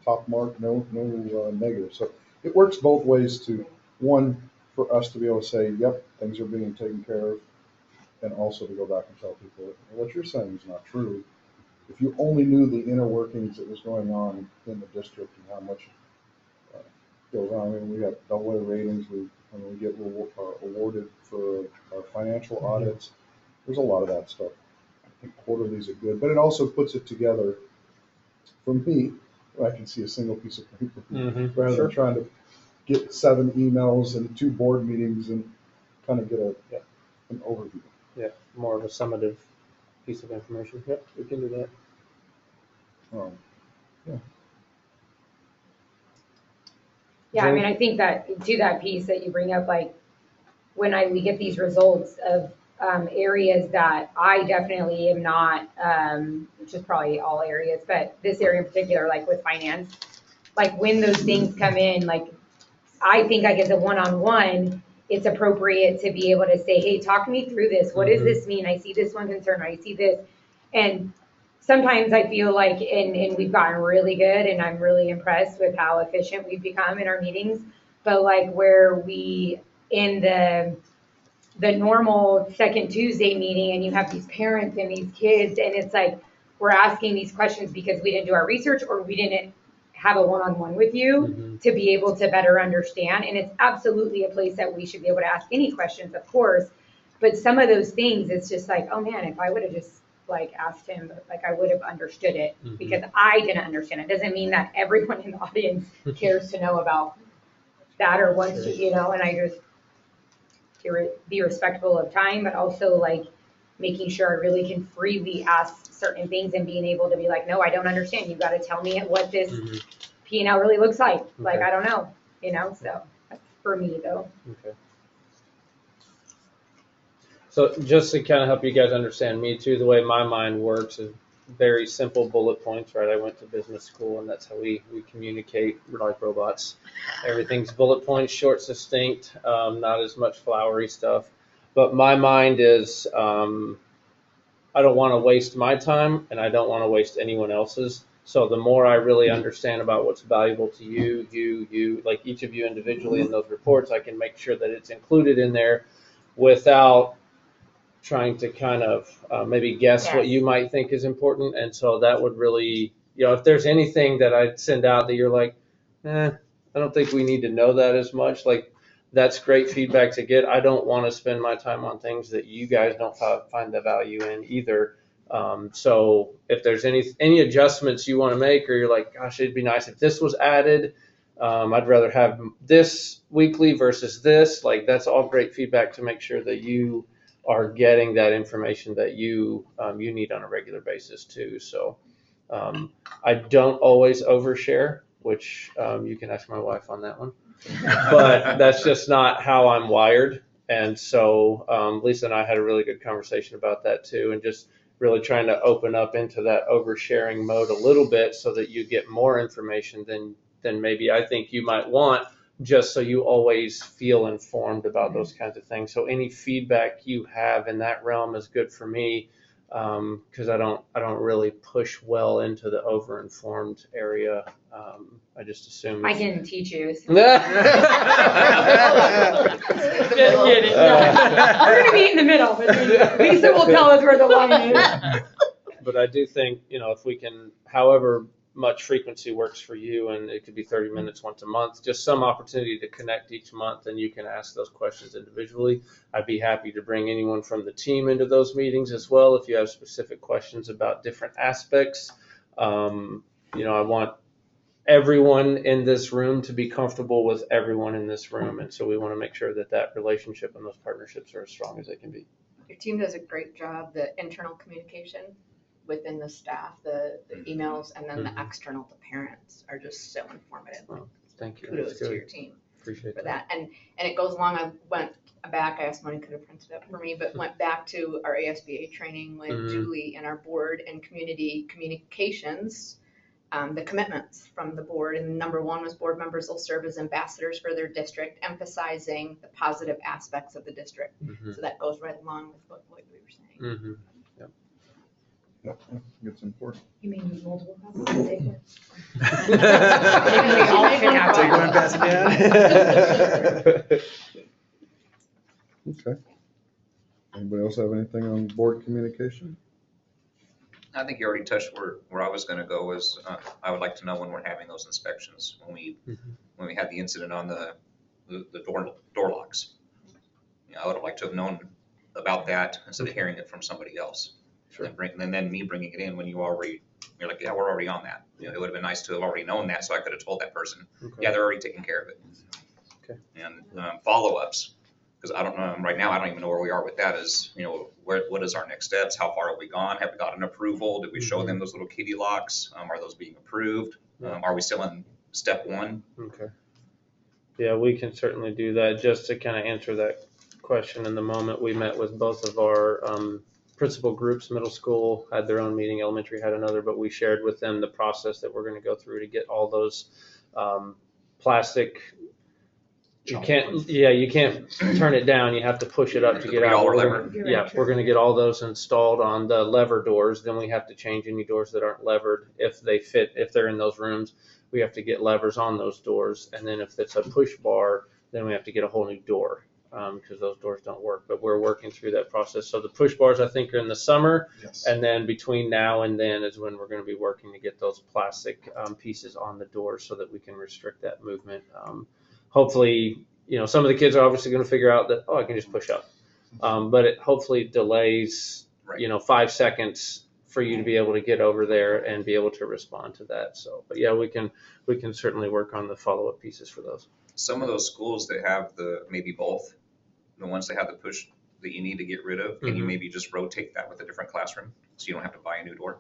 top mark, no negative. So it works both ways to, one, for us to be able to say, yep, things are being taken care of, and also to go back and tell people what you're saying is not true. If you only knew the inner workings that was going on in the district and how much goes on. I mean, we got AA ratings. When we get awarded for our financial audits, there's a lot of that stuff. I think quarterlies are good, but it also puts it together for me. I can see a single piece of paper rather than trying to get 7 emails and 2 board meetings and kind of get an overview. Yeah, more of a summative piece of information. Yep, we can do that. Yeah, I mean, I think that to that piece that you bring up, like when we get these results of areas that I definitely am not, which is probably all areas, but this area in particular, like with finance, like when those things come in, like I think I get the one-on-one, it's appropriate to be able to say, hey, talk me through this. What does this mean? I see this one concern, or I see this. And sometimes I feel like, and we've gotten really good, and I'm really impressed with how efficient we've become in our meetings, but like where we, in the normal second Tuesday meeting, and you have these parents and these kids, and it's like, we're asking these questions because we didn't do our research or we didn't have a one-on-one with you to be able to better understand. And it's absolutely a place that we should be able to ask any questions, of course. But some of those things, it's just like, oh man, if I would have just like asked him, like I would have understood it because I didn't understand it. Doesn't mean that everyone in the audience cares to know about that or wants to, you know, and I just be respectful of time, but also like making sure I really can freely ask certain things and being able to be like, no, I don't understand. You've got to tell me what this P&L really looks like. Like, I don't know, you know, so that's for me though. Okay. So just to kind of help you guys understand me too, the way my mind works is very simple bullet points, right? I went to business school and that's how we communicate. We're like robots. Everything's bullet points, short, succinct, not as much flowery stuff. But my mind is, I don't want to waste my time and I don't want to waste anyone else's. So the more I really understand about what's valuable to you, like each of you individually in those reports, I can make sure that it's included in there without trying to kind of maybe guess what you might think is important. And so that would really, you know, if there's anything that I'd send out that you're like, I don't think we need to know that as much, like that's great feedback to get. I don't want to spend my time on things that you guys don't find the value in either. So if there's any adjustments you want to make, or you're like, gosh, it'd be nice if this was added, I'd rather have this weekly versus this. Like, that's all great feedback to make sure that you are getting that information that you need on a regular basis too. So I don't always overshare, which you can ask my wife on that one. But that's just not how I'm wired. And so Lisa and I had a really good conversation about that too, and just really trying to open up into that oversharing mode a little bit so that you get more information than maybe I think you might want, just so you always feel informed about those kinds of things. So any feedback you have in that realm is good for me, because I don't really push well into the over-informed area. I just assume I can teach you. So. Just kidding. No. We're gonna meet in the middle, but Lisa will tell us where the line is. But I do think, if we can, however much frequency works for you, and it could be 30 minutes once a month, just some opportunity to connect each month, and you can ask those questions individually. I'd be happy to bring anyone from the team into those meetings as well if you have specific questions about different aspects. I want everyone in this room to be comfortable with everyone in this room, and so we want to make sure that relationship and those partnerships are as strong as they can be. Your team does a great job, the internal communication within the staff, the emails, and then the external to parents are just so informative. Well, thank you. Kudos That's to good. your team Appreciate for that. And it goes along, I went back, I asked Moni could have printed up for me, but went back to our ASBA training with Julie and our board and community communications, the commitments from the board. And number one was board members will serve as ambassadors for their district, emphasizing the positive aspects of the district. Mm-hmm. So that goes right along with what we were saying. Mm-hmm. Yeah, I think it's important. You may need multiple copies to take one. Maybe we all should have Take one and pass it down. Okay. Anybody else have anything on board communication? I think you already touched where I was gonna go was, I would like to know when we're having those inspections, when we had the incident on the door locks. I would have liked to have known about that instead of hearing it from somebody else. Sure. And then me bringing it in when you're like, yeah, we're already on that. It would have been nice to have already known that, so I could have told that person, Okay. yeah, they're already taking care of it. Okay. And follow-ups, because I don't know, right now, I don't even know where we are with that is, what is our next steps? How far have we gone? Have we gotten approval? Did we show them those little kitty locks? Are those being approved? Are we still in step one? Okay. Yeah, we can certainly do that. Just to kind of answer that question in the moment, we met with both of our principal groups. Middle school had their own meeting, elementary had another, but we shared with them the process that we're going to go through to get all those plastic. You can't turn it down. You have to push it up to get out. Yeah, we're going to get all those installed on the lever doors. Then we have to change any doors that aren't levered if they're in those rooms. We have to get levers on those doors. And then if it's a push bar, then we have to get a whole new door because those doors don't work. But we're working through that process. So the push bars, I think, are in the summer. Yes. And then between now and then is when we're going to be working to get those plastic pieces on the doors so that we can restrict that movement. Hopefully, some of the kids are obviously going to figure out that, I can just push up. But it hopefully delays, 5 seconds for you to be able to get over there and be able to respond to that. So, but yeah, we can certainly work on the follow-up pieces for those. Some of those schools that have maybe both, the ones that have the push that you need to get rid of, can you maybe just rotate that with a different classroom so you don't have to buy a new door?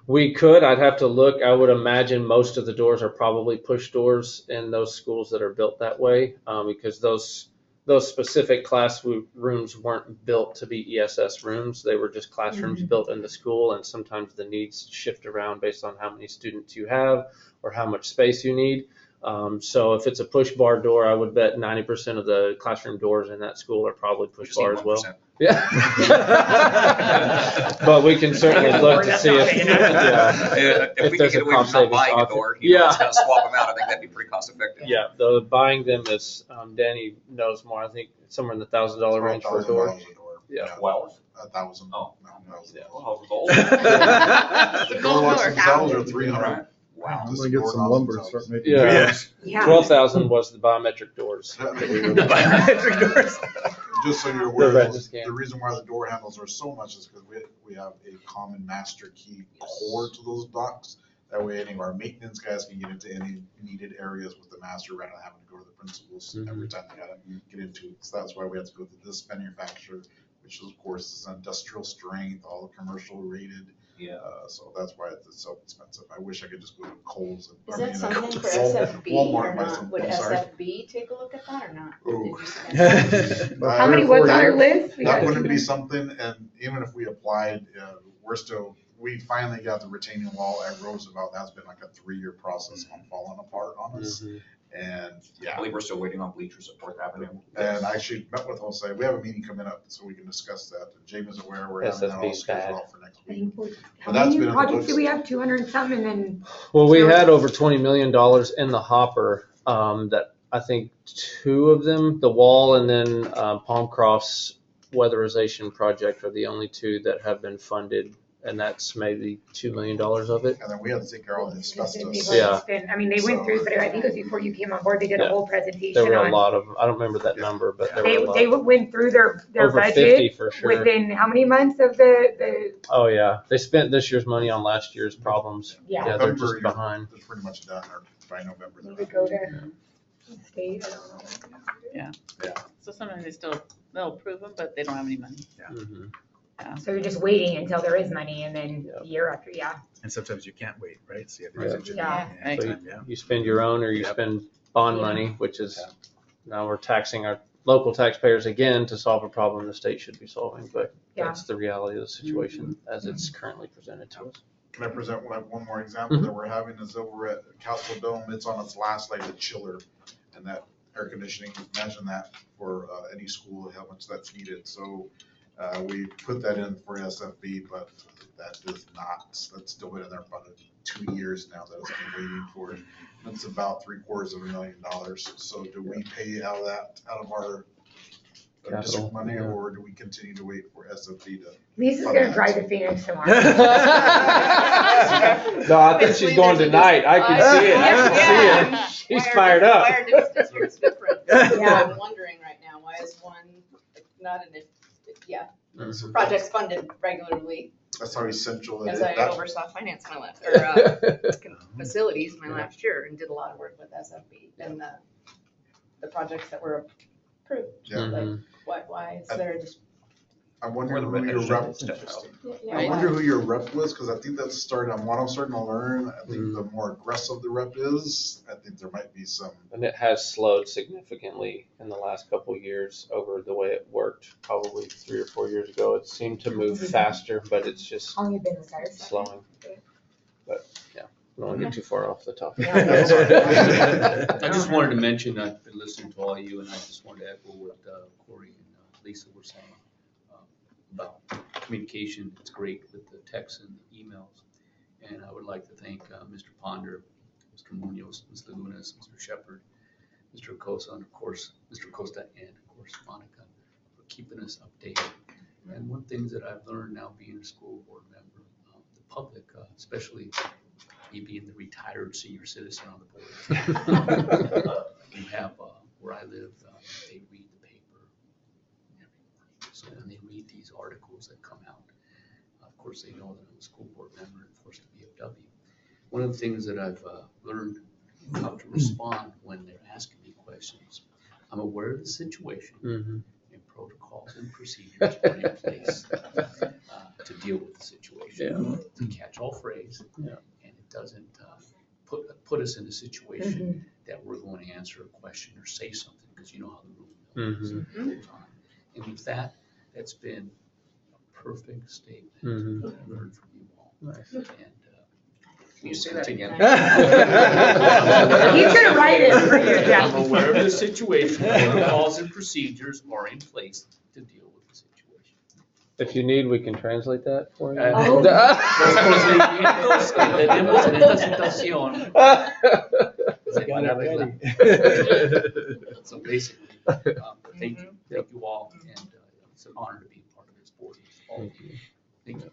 We could. I'd have to look. I would imagine most of the doors are probably push doors in those schools that are built that way, because those specific classrooms weren't built to be ESS rooms. They were just classrooms built in the school, and sometimes the needs shift around based on how many students you have or how much space you need. So if it's a push bar door, I would bet 90% of the classroom doors in that school are probably push bar as well. Yeah. But we can certainly look to see if we can get away from not buying a door, just kind of swap them out. I think that'd be pretty cost effective. Yeah, the buying them is, Danny knows more. I think somewhere in the $1,000 range for a door. Yeah. 12? 1,000. Oh. No. Yeah. Well, gold. The door locks themselves are 300. Wow. I'm gonna get some lumber and start making. Yeah. doors. Yeah. 12,000 was the biometric doors. Biometric doors. Just so you're aware, retina scan. the reason why the door handles are so much is because we have a common master key core to those locks That way any of our maintenance guys can get into any needed areas with the master rather than having to go to the principals every time they gotta get into it. So that's why we have to go to this manufacturer, which is, of course, is industrial strength, all the commercial rated. Yeah. So that's why it's so expensive. I wish I could just go to Kohl's and. Is that something for Walmart SFB or and buy not? some- Would I'm sorry? SFB take a look at that or not? Ooh. Did you How many was on your list? We That got wouldn't be 200. something, and even if we applied, we finally got the retaining wall at Roosevelt. That's been like a 3-year process on falling apart on us. And I yeah, believe we're still waiting on bleachers at Fourth Avenue. and I actually met with Jose. We have a meeting coming up so we can discuss that. Jamie is aware we're having that all SFB's bad. scheduled out for next I week. think how But that's many been in the projects books. do we have? 200 and something, and then Well, we had over $20 million in the hopper, that I think 2 of them, the wall and then Palmcroft's weatherization project are the only 2 that have been funded. And that's maybe $2 million of it. And then we had to take care of all the asbestos. Yeah. I mean, they went through, but I think it was before you came on board. They did a Yeah. whole presentation There were a on. lot of, I don't remember that number, but there were a lot. They went through their Over budget 50 for sure. within how many months of the Oh, yeah. They spent this year's money on last year's problems. Yeah. Yeah, they're November, just behind. They're pretty much done, or by November. Did they're we done. go to state? I don't know. So sometimes they'll approve them, but they don't have any money. Mhm. So you're just waiting until there is money, and then Yep. year after, yeah. And sometimes you can't wait, right? So you have to Yeah. use engineering Yeah. anytime, So yeah. you spend your own or you Yep. spend bond Yeah. money, which is, now we're taxing our local taxpayers again to solve a problem the state should be solving, but Yeah. that's the reality of the situation as it's currently presented to us. Can I present one more example Mhm. that we're having is over at Castle Dome. It's on its last leg, the chiller and that air conditioning. Imagine that for any school, how much that's needed. So we put that in for SFB, but that does not, that's still been in there for about 2 years now that it's been waiting for it. It's about $750,000. So do we pay out of our Capital, district money, yeah. or do we continue to wait for SFB to? Lisa's gonna drive to Phoenix tomorrow. No, I think she's going tonight. I can see it. I can see it. She's fired up. Why are different districts different? Yeah. I'm wondering right now, why is one not an, Mhm. projects funded regularly, That's how essential it as is. I That- oversaw finance my last, or facilities my last year, and did a lot of work with SFB, and the projects that were approved. Yeah. Mhm. Why is there just? I wonder who your rep, I Right. wonder who your rep was, because I think that's starting, what I'm starting to learn, I think the more aggressive the rep is, I think there might be some. And it has slowed significantly in the last couple of years over the way it worked probably 3 or 4 years ago. It seemed to move faster, but it's just How long you been retired? slowing. But yeah, we don't want to get too far off the topic. I just wanted to mention, I've been listening to all of you, and I just wanted to echo what Corey and Lisa were saying about communication. It's great with the texts and the emails. And I would like to thank Mr. Ponder, Mr. Munoz, Ms. Lagunas, Mr. Shepherd, Mr. Acosta, and of course, Mr. Acosta, and of course, Monica, for keeping us updated. And one thing that I've learned now being a school board member, the public, especially me being the retired senior citizen on the board, we have, where I live, they read the paper every morning. So when they read these articles that come out, of course, they know that I'm a school board member and of course the VFW. One of the things that I've learned how to respond when they're asking me questions, I'm aware of the situation Mhm. and protocols and procedures are in place to deal with the situation. It's a catch-all phrase, Yeah. and it doesn't put us in a situation that we're going to answer a question or say something, because you know how the room goes. And with that, that's been a perfect statement Mhm. that I've learned from you all. Nice. And Can you say that again? He's gonna write it for you, yeah. I'm aware of the situation, protocols and procedures are in place to deal with the situation. If you need, we can translate that for you. Oh. Tenemos en esta situación. So basically, thank you all, and it's an honor to be part of this board. All of you. Thank you.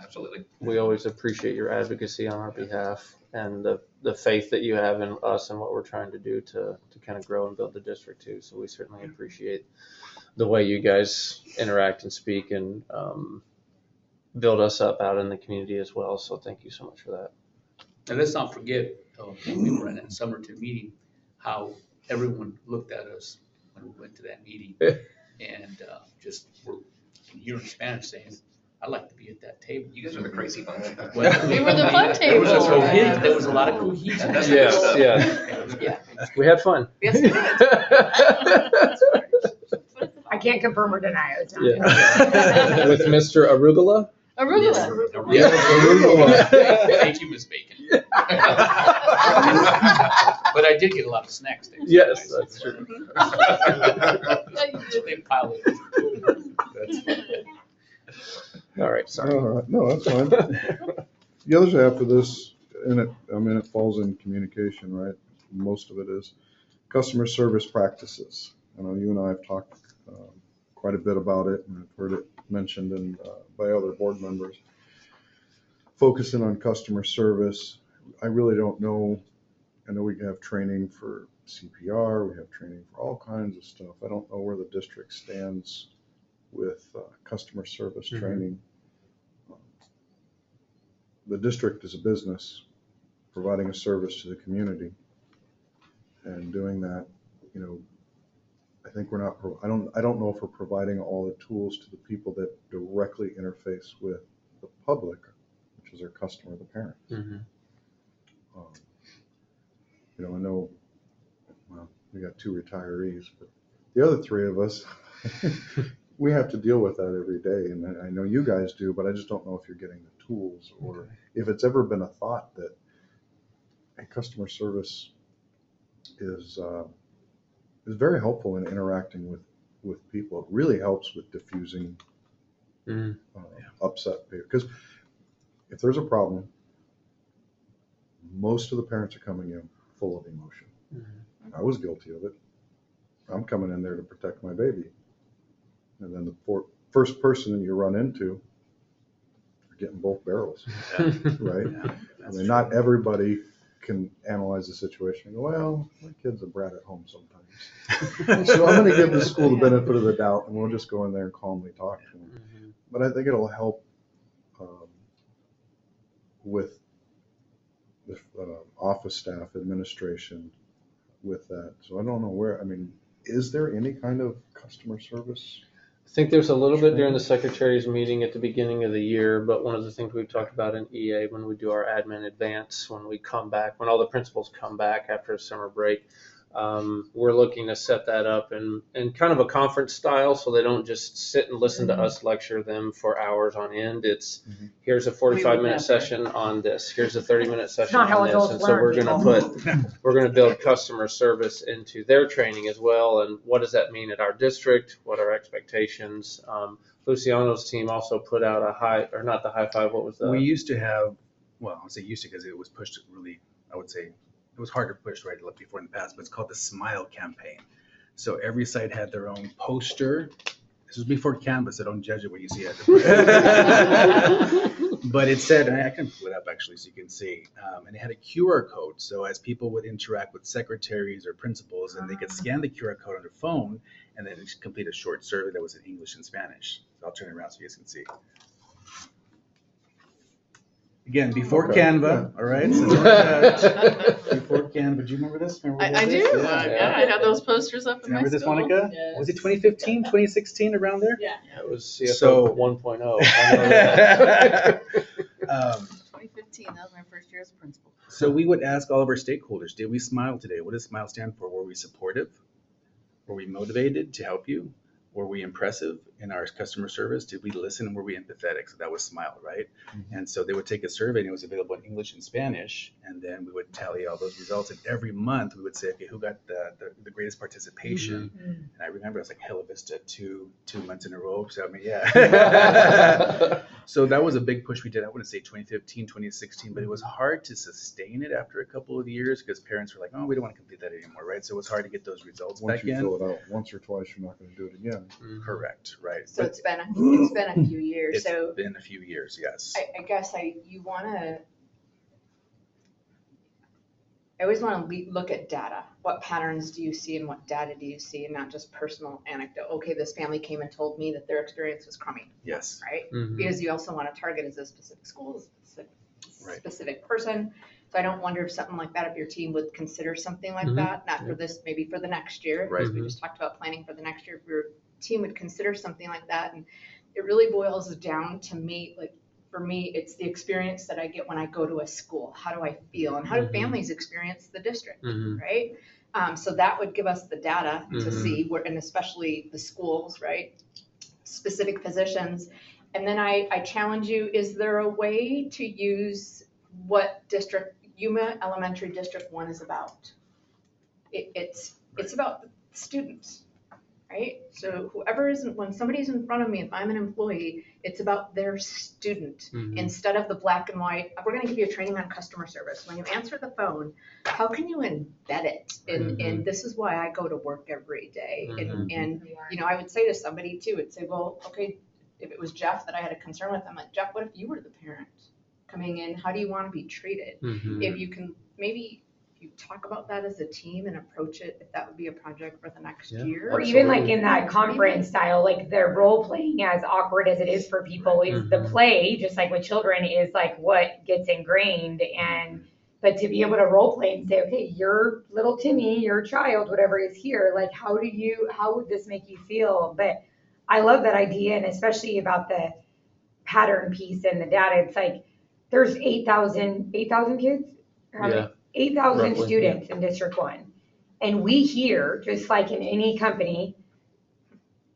Absolutely. We always appreciate your advocacy on our behalf and the faith that you have in us and what we're trying to do to kind of grow and build the district too. So we certainly appreciate the way you guys interact and speak and build us up out in the community as well. So thank you so much for that. And let's not forget, when we were in that Summerton meeting, how everyone looked at us when we went to that meeting. And just were hearing Spanish saying, I'd like to be at that table. You guys are the crazy bunch. Well, We were the fun There was a table. cohesion- there was a lot of cohesion. That's the good stuff. Yeah. We had fun. Yes, we did. I can't confirm or deny it. Yeah. With Mr. Arugula? Arugula. Yeah. Arugula. Thank you, Ms. Bacon. But I did get a lot of snacks there. Yes, that's true. They piled it. All right, sorry. All right, no, that's fine. The other half of this, and it falls in communication, right? Most of it is customer service practices. I know you and I have talked quite a bit about it, and I've heard it mentioned by other board members. Focusing on customer service, I really don't know. I know we have training for CPR, we have training for all kinds of stuff. I don't know where the district stands with customer service training. The district is a business providing a service to the community, and doing that, you know, I think we're not, I don't know if we're providing all the tools to the people that directly interface with the public, which is our customer, the parent. Mhm. You know, I know, well, we got 2 retirees, but the other 3 of us, we have to deal with that every day. And I know you guys do, but I just don't know if you're getting the tools, or if it's ever been a thought that customer service is very helpful in interacting with people. It really helps with diffusing upset, because if there's a problem, most of the parents are coming in full of emotion. I was guilty of it. I'm coming in there to protect my baby. And then the first person that you run into, you're getting both barrels, right? I mean, not everybody can analyze the situation and go, well, my kid's a brat at home sometimes. So I'm going to give the school the benefit of the doubt, and we'll just go in there and calmly talk to them. But I think it'll help with the office staff, administration, with that. So I don't know where, I mean, is there any kind of customer service? I think there's a little bit during the secretary's meeting at the beginning of the year, but one of the things we've talked about in EA, when we do our admin advance, when we come back, when all the principals come back after a summer break, we're looking to set that up in kind of a conference style, so they don't just sit and listen to us lecture them for hours on end. It's here's a 45-minute session on this, here's a 30-minute session not how on this, adults and so learn, we're going to build customer service into their training as well. And what does that mean at our district? What are expectations? Luciano's team also put out a not the high five. What was that? We used to have, well, I say used to because it was pushed really, I would say, it was hard to push right before in the past, but it's called the Smile campaign. So every site had their own poster. This was before Canvas, so don't judge it when you see it. But it said, and I can pull it up actually so you can see, and it had a QR code. So as people would interact with secretaries or principals, and they could scan the QR code on their phone and then complete a short survey that was in English and Spanish. So I'll turn it around so you guys can see. Again, before Canva, all right? So before Canva, do you remember this? Remember I do. Yeah, I had those posters up in my Remember this, school. Monica? Yes. Was it 2015, 2016, around there? Yeah. It was CFO So- 1.0. I know that. 2015, that was my first year as a principal. So we would ask all of our stakeholders, did we smile today? What does SMILE stand for? Were we supportive? Were we motivated to help you? Were we impressive in our customer service? Did we listen? Were we empathetic? So that was SMILE, right? And so they would take a survey, and it was available in English and Spanish, and then we would tally all those results. And every month we would say, okay, who got the greatest participation? And I remember it was like Hella Vista two months in a row. So I mean, yeah. So that was a big push we did. I wouldn't say 2015, 2016, but it was hard to sustain it after a couple of years because parents were like, oh, we don't want to complete that anymore, right? So it was hard to get those results Once back you in. fill it out once or twice, you're not going to do it again. Correct, right. So But it's been a few years, it's so been a few years, yes. I guess you wanna, I always want to look at data. What patterns do you see and what data do you see, and not just personal anecdote? Okay, this family came and told me that their experience was crummy, Yes. right? Mhm. Because you also want to target as a specific school, Right. specific person. So I don't wonder if something like that, if your team would consider something like that, not for this, maybe for the next year. Right. Because we just talked about planning for the next year. If your team would consider something like that, and it really boils down to me, like, for me, it's the experience that I get when I go to a school. How do I feel? And how do families experience the district, right? So that would give us the data to see where, and especially the schools, right? Specific positions. And then I challenge you, is there a way to use what Yuma Elementary District 1 is about? It's about the students, right? So when somebody's in front of me, if I'm an employee, it's about their student instead of the black and white. We're going to give you a training on customer service. When you answer the phone, how can you embed it? And this is why I go to work every day. And I would say to somebody too, I'd say, well, okay, if it was Jeff that I had a concern with, I'm like, Jeff, what if you were the parent coming in? How do you want to be treated? If you can, maybe you talk about that as a team and approach it, if that would be a project for the next year. Or even like in that conference style, like the role playing, as awkward as it is for people, is the play, just like with children, is like what gets ingrained. But to be able to role play and say, okay, your little Timmy, your child, whatever is here, like how would this make you feel? But I love that idea, and especially about the pattern piece and the data. It's like there's 8,000 kids. Yeah. 8,000 Roughly, students in District 1. And we hear, just like in any company,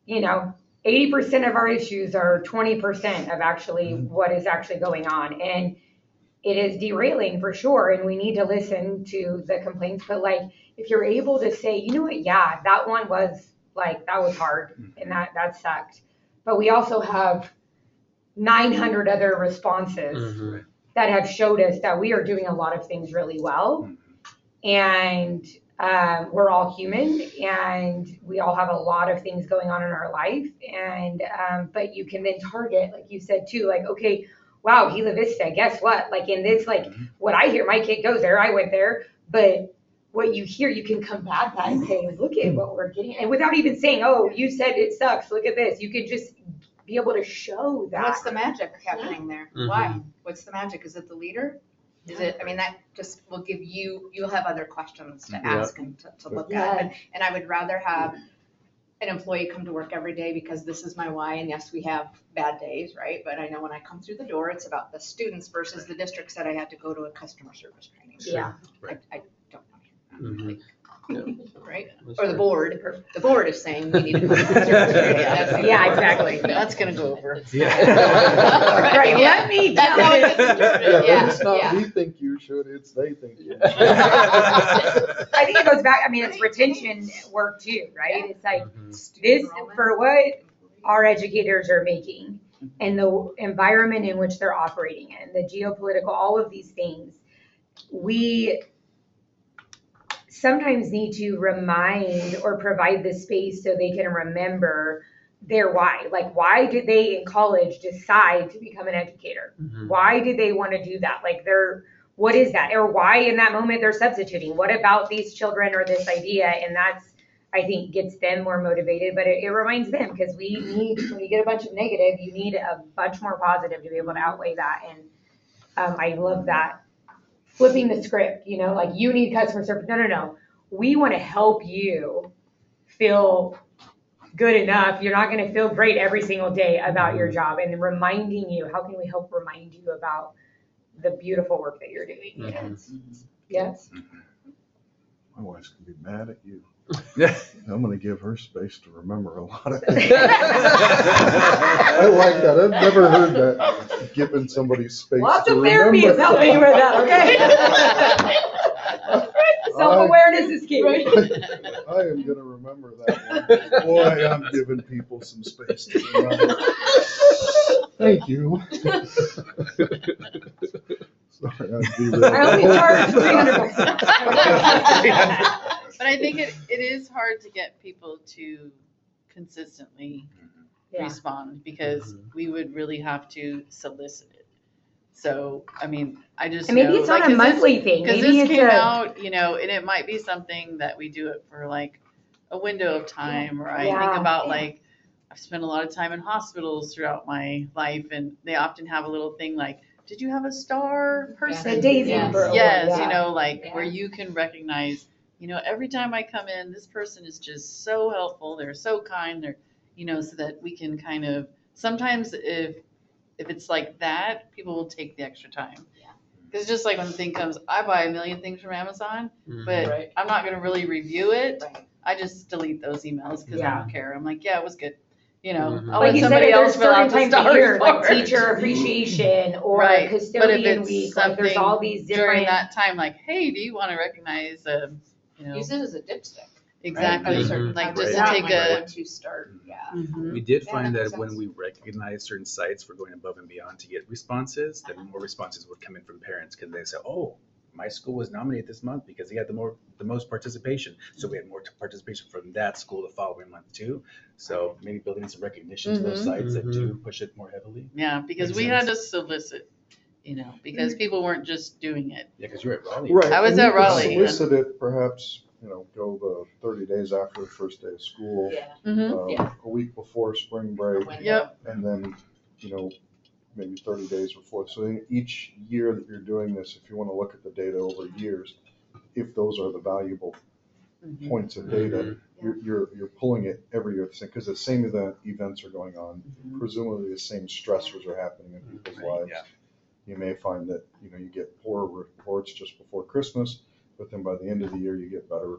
80% of our issues are 20% of actually what is actually going on. And it is derailing for sure. And we need to listen to the complaints. But like, if you're able to say, you know what, yeah, that one was like, that was hard and that sucked. But we also have 900 other responses that have showed us that we are doing a lot of things really well. And we're all human, and we all have a lot of things going on in our life. And but you can then target, like you said too, like, okay, wow, Gila Vista, guess what? Like in this, like what I hear, my kid goes there, I went there, but what you hear, you can combat that and say, look at what we're getting. And without even saying, oh, you said it sucks, look at this. You could just be able to show that. What's the magic happening there? Why? What's the magic? Is it the leader? Is it, that just will give you'll have other questions to ask and to look at. And I would rather have an employee come to work every day because this is my why. And yes, we have bad days, right? But I know when I come through the door, it's about the students versus the districts that I had to go to a customer service training. Yeah. I don't know. Right? That's Or the fair. board is saying we need to go to customer service training. Yeah, exactly. That's gonna go over. Right, let me That's tell how you. it is interpreted. It's not Yeah. we think you should, it's they think you should. I think it goes back, it's retention work too, right? It's like this, for what our educators are making and the environment in which they're operating in, the geopolitical, all of these things, we sometimes need to remind or provide the space so they can remember their why. Like, why did they in college decide to become an educator? Why did they want to do that? Like, what is that? Or why in that moment they're substituting? What about these children or this idea? And that's, I think, gets them more motivated, but it reminds them, because we need, when you get a bunch of negative, you need a bunch more positive to be able to outweigh that. And I love that. Flipping the script, like, you need customer service. No. We want to help you feel good enough. You're not going to feel great every single day about your job, and reminding you, how can we help remind you about the beautiful work that you're doing? Yes. My wife's gonna be mad at you. I'm gonna give her space to remember a lot of things. I like that. I've never heard that, giving somebody space Lots to of therapy is remember. helping with that, okay? Self-awareness is key. I am gonna remember that one. Boy, I'm giving people some space to remember. Thank you. Sorry, I'd be I only charge $300. But I think it is hard to get people to consistently Yeah. respond, because we would really have to solicit it. So, I mean, I just And maybe know, it's like, not a 'cause this- monthly thing. Cause Maybe this it's came a, out, and it might be something that we do it for like a window of time, or I think Yeah. about like, I've spent a lot of time in hospitals throughout my life, and they often have a little thing like, did you have a star person? the daisy Yes. program. Yes, Yeah. like Yeah. where you can recognize, every time I come in, this person is just so helpful. They're so kind. They're, so that we can kind of, sometimes if it's like that, people will take the extra time. Yeah. Because just like when the thing comes, I buy a million things from Amazon, but Right. I'm not going to really review it. Right. I just delete those emails because I Yeah. don't care. I'm like, yeah, it was good. Mhm. I'll Like let you said, somebody there's else fill certain out the times of star year, like report. teacher appreciation or Right. But if custodian it's week, like there's something all these during different. that time, like, hey, do you want to recognize, Use it as a dipstick. exactly, At a certain like time. just to Right. take a. Want to start, yeah. Mhm. We did Yeah, find that that makes when sense. we recognize certain sites for going above and beyond to get responses, then more responses would come in from parents because they say, oh, my school was nominated this month because he had the most participation. So we had more participation from that school the following month too. So maybe building some recognition to those Mhm. sites that do push it more heavily. Yeah, because Makes we sense. had to solicit, because people weren't just doing it. Yeah, because you're at Raleigh. Right. I was and at you could Raleigh, yeah. Solicit it, perhaps, go the 30 days after the first day of school, Yeah. Mhm. Yeah. a week before spring break, Yep. and then, maybe 30 days before. So in each year that you're doing this, if you want to look at the data over years, if those are the valuable Mhm. points of data, you're pulling it every year, because the same events are going on. Mhm. Presumably the same stressors are happening in people's Right, lives. yeah. You may find that, you get poor reports just before Christmas, but then by the end of the year, you get better,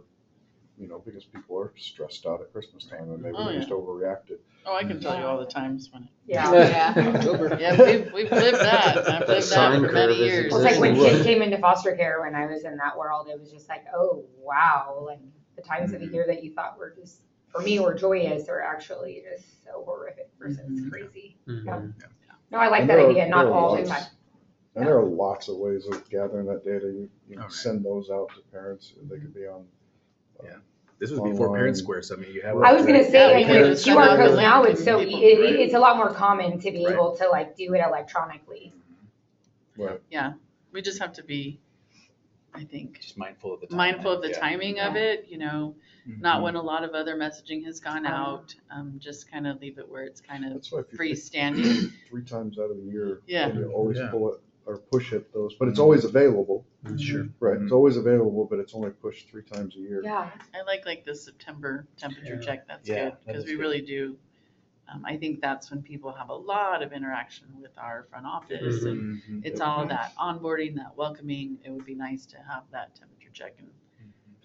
because people are stressed out at Christmas time and maybe Oh, they yeah. just overreacted. Oh, I can tell you all the times when. Yeah. Yeah. Yeah, we've lived that. I've lived that Sine for many curve is years. Well, it's like when Right. kids came into foster care when I was in that world, it was just like, oh, wow. Like the times of the year that you thought were just, for me, were joyous are actually just so horrific versus Mhm. crazy. Mhm. Yeah. No, I like And that there are- idea, not there are all the lots- time. And there are lots of ways of gathering that data. You All right. send those out to parents. They could be on. Yeah. This was before Online. Parent Square, so I mean, you have. I was gonna Yeah, say, we and can with just send out QR the codes link now, and it's so, people- it's a lot more common to be Right. able to like do it electronically. Right. Yeah, we just have to be, I think, Just mindful of the time. mindful of the Yeah. timing of it, not Mhm. when a lot of other messaging has gone out, just kind of leave it where it's kind of That's why if you pick freestanding. 3 times out of the year, Yeah. you always Yeah. pull it or push it those, but it's always available. Sure. Right. It's always available, but it's only pushed 3 times a year. Yeah. I like the September temperature Yeah. check, that's Yeah, good, that because is we good. really do. I think that's when people have a lot of interaction with our front office, and Mhm. it's all of that onboarding, that welcoming. It would be nice to have that temperature check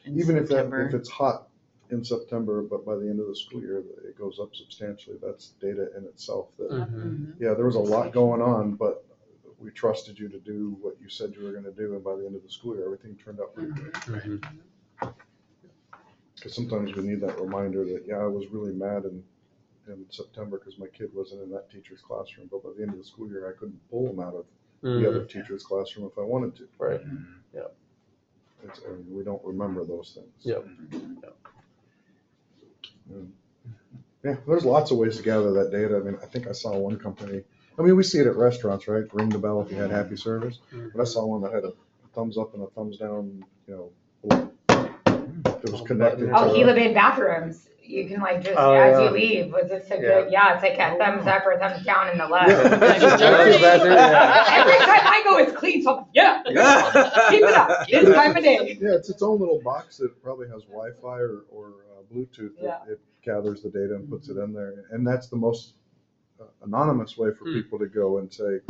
in Even if September. it's hot in September, but by the end of the school year, it goes up substantially. That's data in itself that, Mhm. yeah, there was a lot going on, but we trusted you to do what you said you were gonna do, and by the end of the school year, everything turned out pretty good. Mhm. Because sometimes we need that reminder that, yeah, I was really mad in September because my kid wasn't in that teacher's classroom, but by the end of the school year, I couldn't pull them out of the other teacher's classroom if I wanted to. Right. We don't remember those things. Yep. Yeah, there's lots of ways to gather that data. I mean, I think I saw one company, we see it at restaurants, right? Ring the bell if you had happy service. But I saw one that had a thumbs up and a thumbs down, it was connected Oh, to. Gila Bay bathrooms. You can like just, Oh, as yeah. you leave, was this a good, yeah, it's like a thumbs up or thumbs down in the left. Yeah. Every time I go, it's clean, so yeah, keep it up, this time of day. Yeah, it's its own little box that probably has Wi-Fi or Bluetooth. Yeah. It gathers the data and puts it in there. And that's the most anonymous way for people to go and say,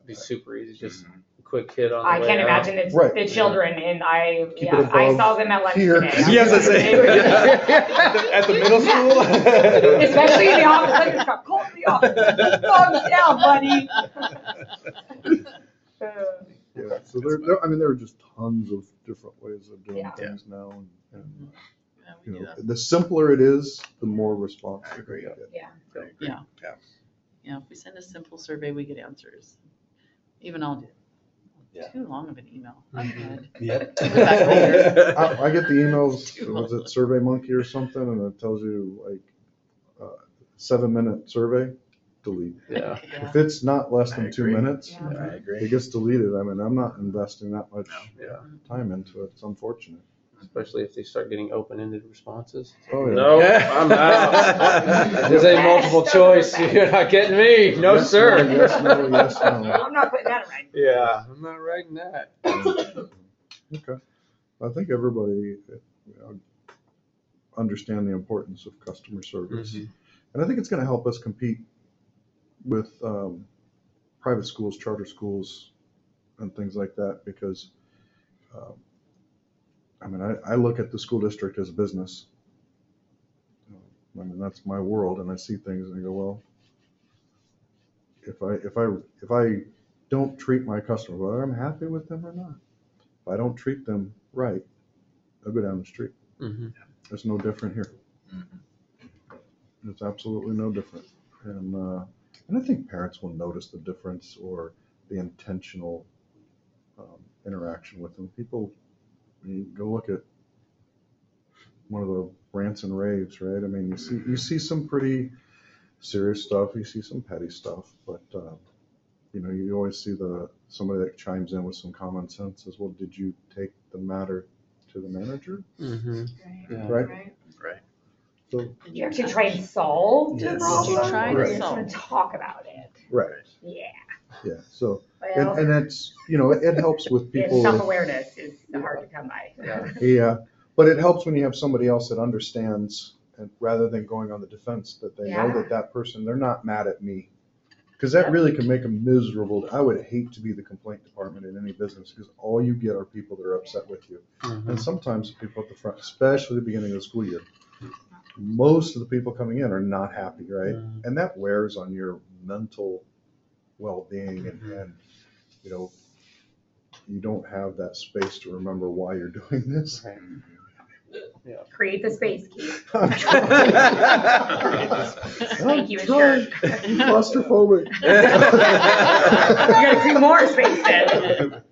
Be super easy, just a quick hit on the I way can't out. imagine it's Right. the children, and I, Keep yeah, it I above saw them at lunch here. today. Yes, I say. At the middle school? Especially in the office, like, it's got cold in the office, thumbs down, buddy. yeah. So there are just tons of different ways of doing Yeah. things now. And Yeah, we do that. the simpler it is, the more response. I agree. you get. Yeah. Yeah, if we send a simple survey, we get answers. Even I'll do. Yeah. Too long of an email. I'm good. Yep. Back later. I get the emails, Too was long. it Survey Monkey or something, and it tells you like 7-minute survey delete. Yeah. If it's not less I than 2 agree. minutes, Yeah. I agree. it gets deleted. I mean, I'm not investing that much Yeah. time into it. It's unfortunate. Especially if they start getting open-ended responses. Oh, yeah. No, I'm out. This ain't multiple choice. You're not getting me. No, Yes, sir. no, yes, no, yes, no. I'm not putting that right. Yeah, I'm not writing that. Okay. I think everybody understand the importance of customer service. Mhm. And I think it's going to help us compete with private schools, charter schools, and things like that because, I mean, I look at the school district as a business. I mean, that's my world, and I see things and I go, well, if I don't treat my customer, whether I'm happy with them or not, if I don't treat them right, they'll go down the street. Mhm. It's no different here. It's absolutely no different. And I think parents will notice the difference or the intentional interaction with them. People, you go look at one of the rants and raves, right? I mean, you see some pretty serious stuff. You see some petty stuff, but you know, you always see somebody that chimes in with some common sense. Says, well, did you take the matter to the manager? Mhm. Yeah. Right. So Did you actually try and solve the Yes. problem? Did you try to Or you just solve? want to talk about it? right, Yeah. yeah. So Well, and that's, you know, it helps with people. self-awareness is hard to come by. Yeah, but it helps when you have somebody else that understands, and rather than going on the defense, that they know Yeah. that person, they're not mad at me. Because that really can make them miserable. I would hate to be the complaint department in any business because all you get are people that are upset with you. Mhm. And sometimes people at the front, especially the beginning of the school year, most of the people coming in are not happy, right? Mhm. And that wears on your mental well-being and you know, you don't have that space to remember why you're doing this. Right. Create the space, Keith. I'm trying. Thank you, I'm trying. insurance. Claustrophobic. You gotta create more space then.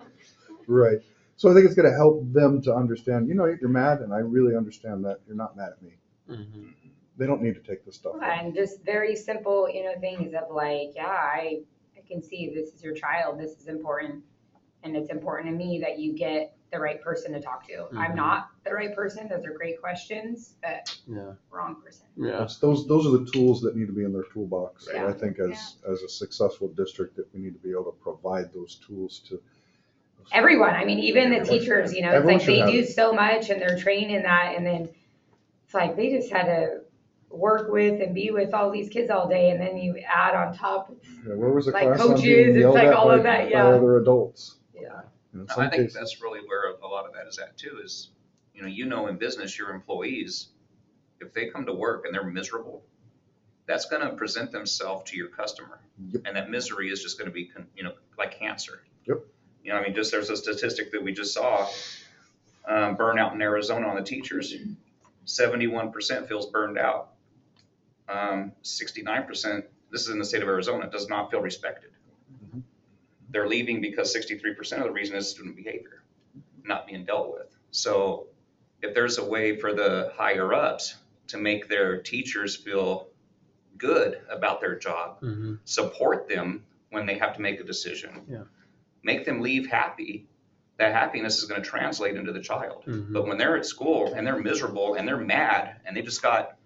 Right. So I think it's going to help them to understand, you know, you're mad, and I really understand that you're not mad at me. Mhm. They don't need to take this stuff. And just very simple, you know, things of like, yeah, I can see this is your child, this is important. And it's important to me that you get the right person to talk to. I'm Mhm. not the right person. Those are great questions, but Yeah. wrong person. Yeah. Those are the tools that need to be in their toolbox. And I Yeah. think as a successful district, that we need to be able to provide those tools to Everyone, I mean, even the teachers, you know, it's Everyone like should they have do it. so much and they're trained in that. And then it's like they just had to work with and be with all these kids all day. And then you add on top, Yeah, where was the Like class on coaches, being it's yelled like at all by, of that, by yeah. other adults? yeah. In I some think cases. that's really where a lot of that is at too, is, you know, in business, your employees, if they come to work and they're miserable, that's going to present themselves to your customer. Yep. And that misery is just going to be, you know, like cancer. Yep. You know, I mean, there's a statistic that we just saw, burnout in Arizona on the teachers. 71% feels burned out. 69%, this is in the state of Arizona, does not feel respected. Mhm. They're leaving because 63% of the reason is student behavior not being dealt with. So if there's a way for the higher ups to make their teachers feel good about their job, Mhm. support them when they have to make a decision, Yeah. make them leave happy, that happiness is going to translate into the child. Mhm. But when they're at school and they're miserable and they're mad and they just got,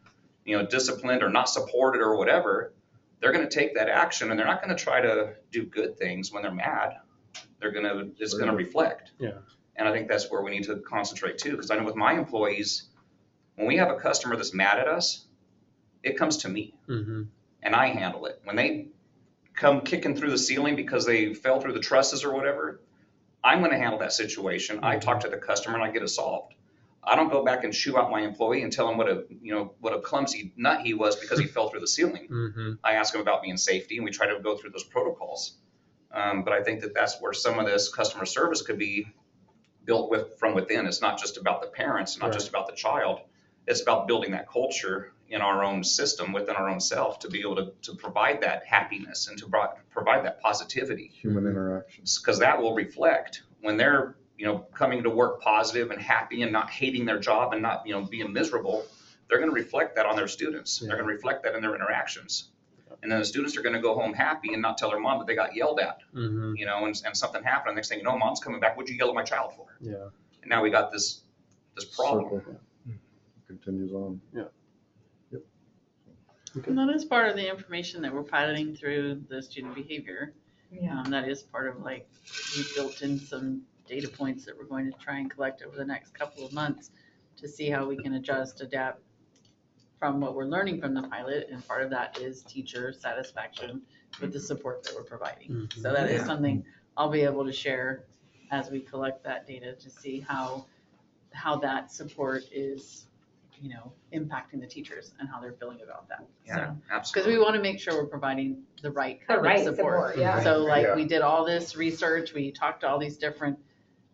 you know, disciplined or not supported or whatever, they're going to take that action and they're not going to try to do good things when they're mad. It's going to reflect. Yeah. And I think that's where we need to concentrate too, because I know with my employees, when we have a customer that's mad at us, it comes to me Mhm. and I handle it. When they come kicking through the ceiling because they fell through the trusses or whatever, I'm going to handle that situation. I talk to the customer and I get it solved. I don't go back and chew out my employee and tell him what a clumsy nut he was because he fell through the ceiling. Mhm. I ask him about being safety and we try to go through those protocols. But I think that that's where some of this customer service could be built from within. It's not just about the parents, not just about the child. It's about building that culture in our own system, within our own self, to be able to provide that happiness and to provide that positivity. Human interactions. Because that will reflect when they're, you know, coming to work positive and happy and not hating their job and not, you know, being miserable. They're going to reflect that on their students. They're going to reflect that in their interactions. And then the students are gonna go home happy and not tell their mom that they got yelled at, Mm-hmm. you know, and something happened. Next thing you know, mom's coming back, what'd you yell at my child for? Yeah. And now we got this problem. Circle continues on. And that is part of the information that we're piloting through the student behavior. Yeah. That is part of like, we built in some data points that we're going to try and collect over the next couple of months to see how we can adjust, adapt from what we're learning from the pilot. And part of that is teacher satisfaction with the support that we're providing. So that is something I'll be able to share as we collect that data to see how that support is, you know, impacting the teachers and how they're feeling about that. Yeah, Because absolutely. we want to make sure we're providing the right The kind right of support. support, yeah. So like Yeah. we did all this research, we talked to all these different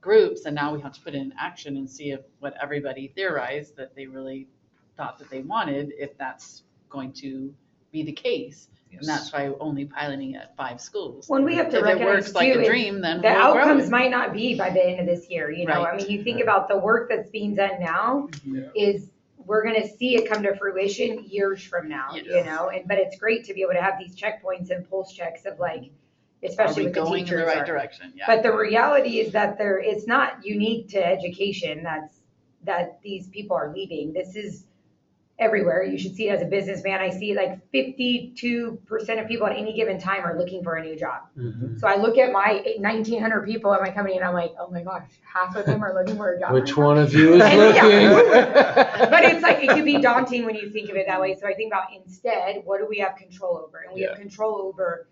groups, and now we have to put it in action and see if what everybody theorized that they really thought that they wanted, if that's going to be the case. And that's why only piloting at 5 schools. When we have to If it recognize works like too, a is dream, then the we'll grow outcomes it. might not be by the end of this year, you know? I Right. mean, you think about the work that's being done now is we're gonna see it come to fruition years from now, you Yes. know? But it's great to be able to have these checkpoints and pulse checks of like, Are especially we with the going in the teachers. right direction? Yeah. But the reality is that it's not unique to education that these people are leaving. This is everywhere. You should see it as a businessman. I see like 52% of people at any given time are looking for a new job. Mm-hmm. So I look at my 1,900 people at my company and I'm like, oh my gosh, half of them are looking for a job. Which right now. one of you is looking? But it's like, it can be daunting when you think of it that way. So I think about instead, what do we have control over? And we have control over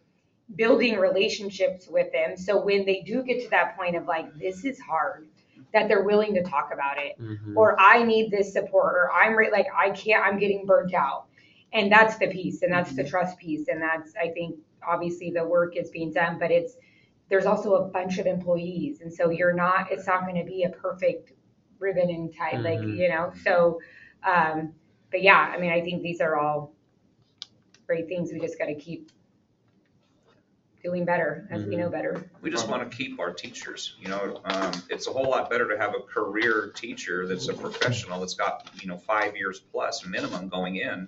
building relationships with them. So when they do get to that point of like, this is hard, that they're willing to talk about it, Mhm. or I need this support, or I'm getting burnt out. And that's the piece, and that's the trust piece. And that's, I think, obviously the work is being done, but there's also a bunch of employees. And so it's not going to be a perfect ribbon and tie, like, Mhm. you know, so, but yeah, I mean, I think these are all great things. We just got to keep doing better as we know better. We just want to keep our teachers, you know, it's a whole lot better to have a career teacher that's a professional that's got, 5 years plus minimum going in,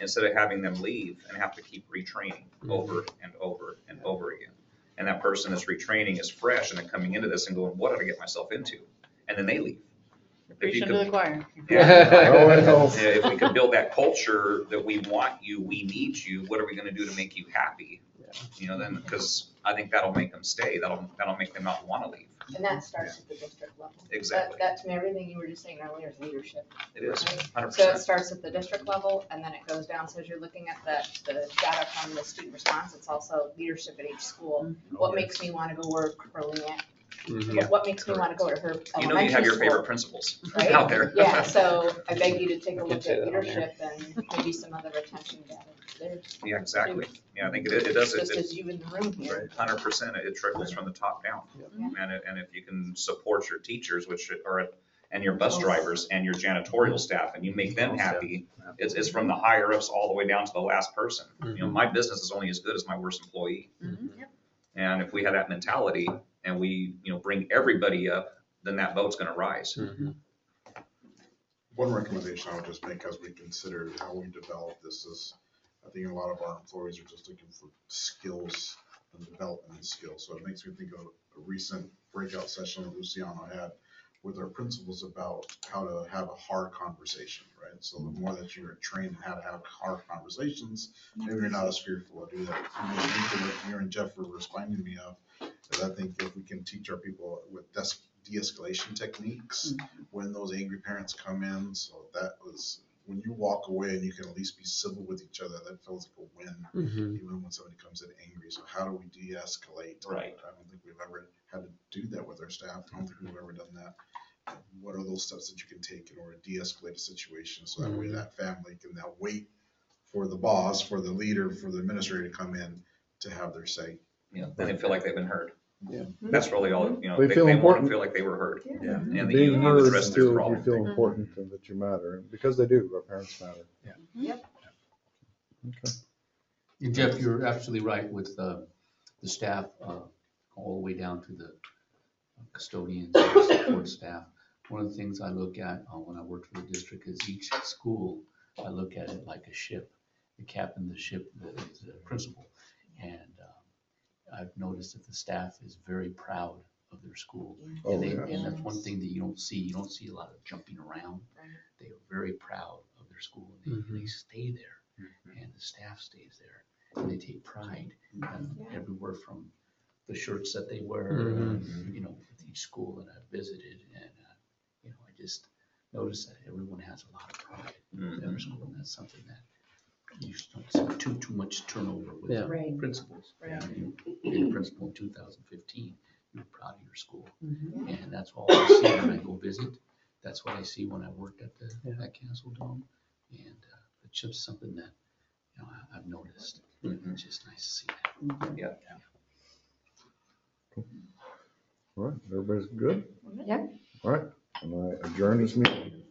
instead of having them leave and have to keep retraining over and over and over again. And that person that's retraining is fresh and they're coming into this and going, what did I get myself into? And then they leave. Preaching to the choir. If we could build that culture that we want you, we need you, what are we going to do to make you happy? Then, because I think that'll make them stay. That'll make them not want to leave. And that starts at the district level. Exactly. That to me, everything you were just saying earlier is leadership. It is, right? 100%. So it starts at the district level and then it goes down. So as you're looking at the data from the student response, it's also leadership at each school. What makes me want to go work for Leanne? Mhm. What makes me want to go to her You elementary have your school? favorite principals Right? out there. Yeah, so I beg you to take a I look can say at that on there. leadership and maybe some other retention data. There's Yeah, exactly. Yeah, I think it does. just as you in the room here. 100%. It trickles from the top down. And if you can support your teachers, and your bus drivers and your janitorial staff, and you make them happy, it's from the higher ups all the way down to the last person. My business is only as good as my worst employee. And if we have that mentality and we, bring everybody up, then that boat's going to rise. Mhm. One recommendation I would just make as we consider how we develop this is, I think a lot of our employees are just looking for skills and development skills. So it makes me think of a recent breakout session that Luciano had with our principals about how to have a hard conversation, right? So the more that you're trained in how to have hard conversations, maybe you're not as fearful to do that. And what you and Jeff were reminding me of is I think if we can teach our people with de-escalation techniques when those angry parents come in, so that was, when you walk away and you can at least be civil with each other, that feels like a win, Mhm. even when somebody comes in angry. So how do we de-escalate? Right. I don't think we've ever had to do that with our staff. I don't think we've ever done that. What are those steps that you can take in order to de-escalate a situation so that way that family can now wait for the boss, for the leader, for the administrator to come in to have their say? Then they feel like they've been heard. Yeah. That's really all, They feel they want important. to feel like they were heard. Yeah. And that Being you heard, addressed their you problem. feel important and that you matter, because they do, our parents matter. Yep. Okay. And Jeff, you're absolutely right with the staff, all the way down to the custodians and the support staff. One of the things I look at when I work for the district is each school, I look at it like a ship. the captain of the ship, the principal. And I've noticed that the staff is very proud of their school. Oh, And they, yeah. and that's one thing that you don't see. You don't see a lot of jumping around. Right. They are very proud of their school, and they stay there, and the staff stays there, and they take pride, everywhere from the shirts that they wear, you know, with each school that I've visited, and, you know, I just noticed that everyone has a lot of pride in their school, and that's something that you just don't see too much turnover with Yeah. Right. principals. Right. You were a principal in 2015, you're proud of your school, and that's all I see when I go visit. That's what I see when I worked at at Castle Dome, and it's just something that, you know, I've noticed. It's just nice to see that. Yeah. All right, everybody's good? Yeah. All right, and I adjourn this meeting.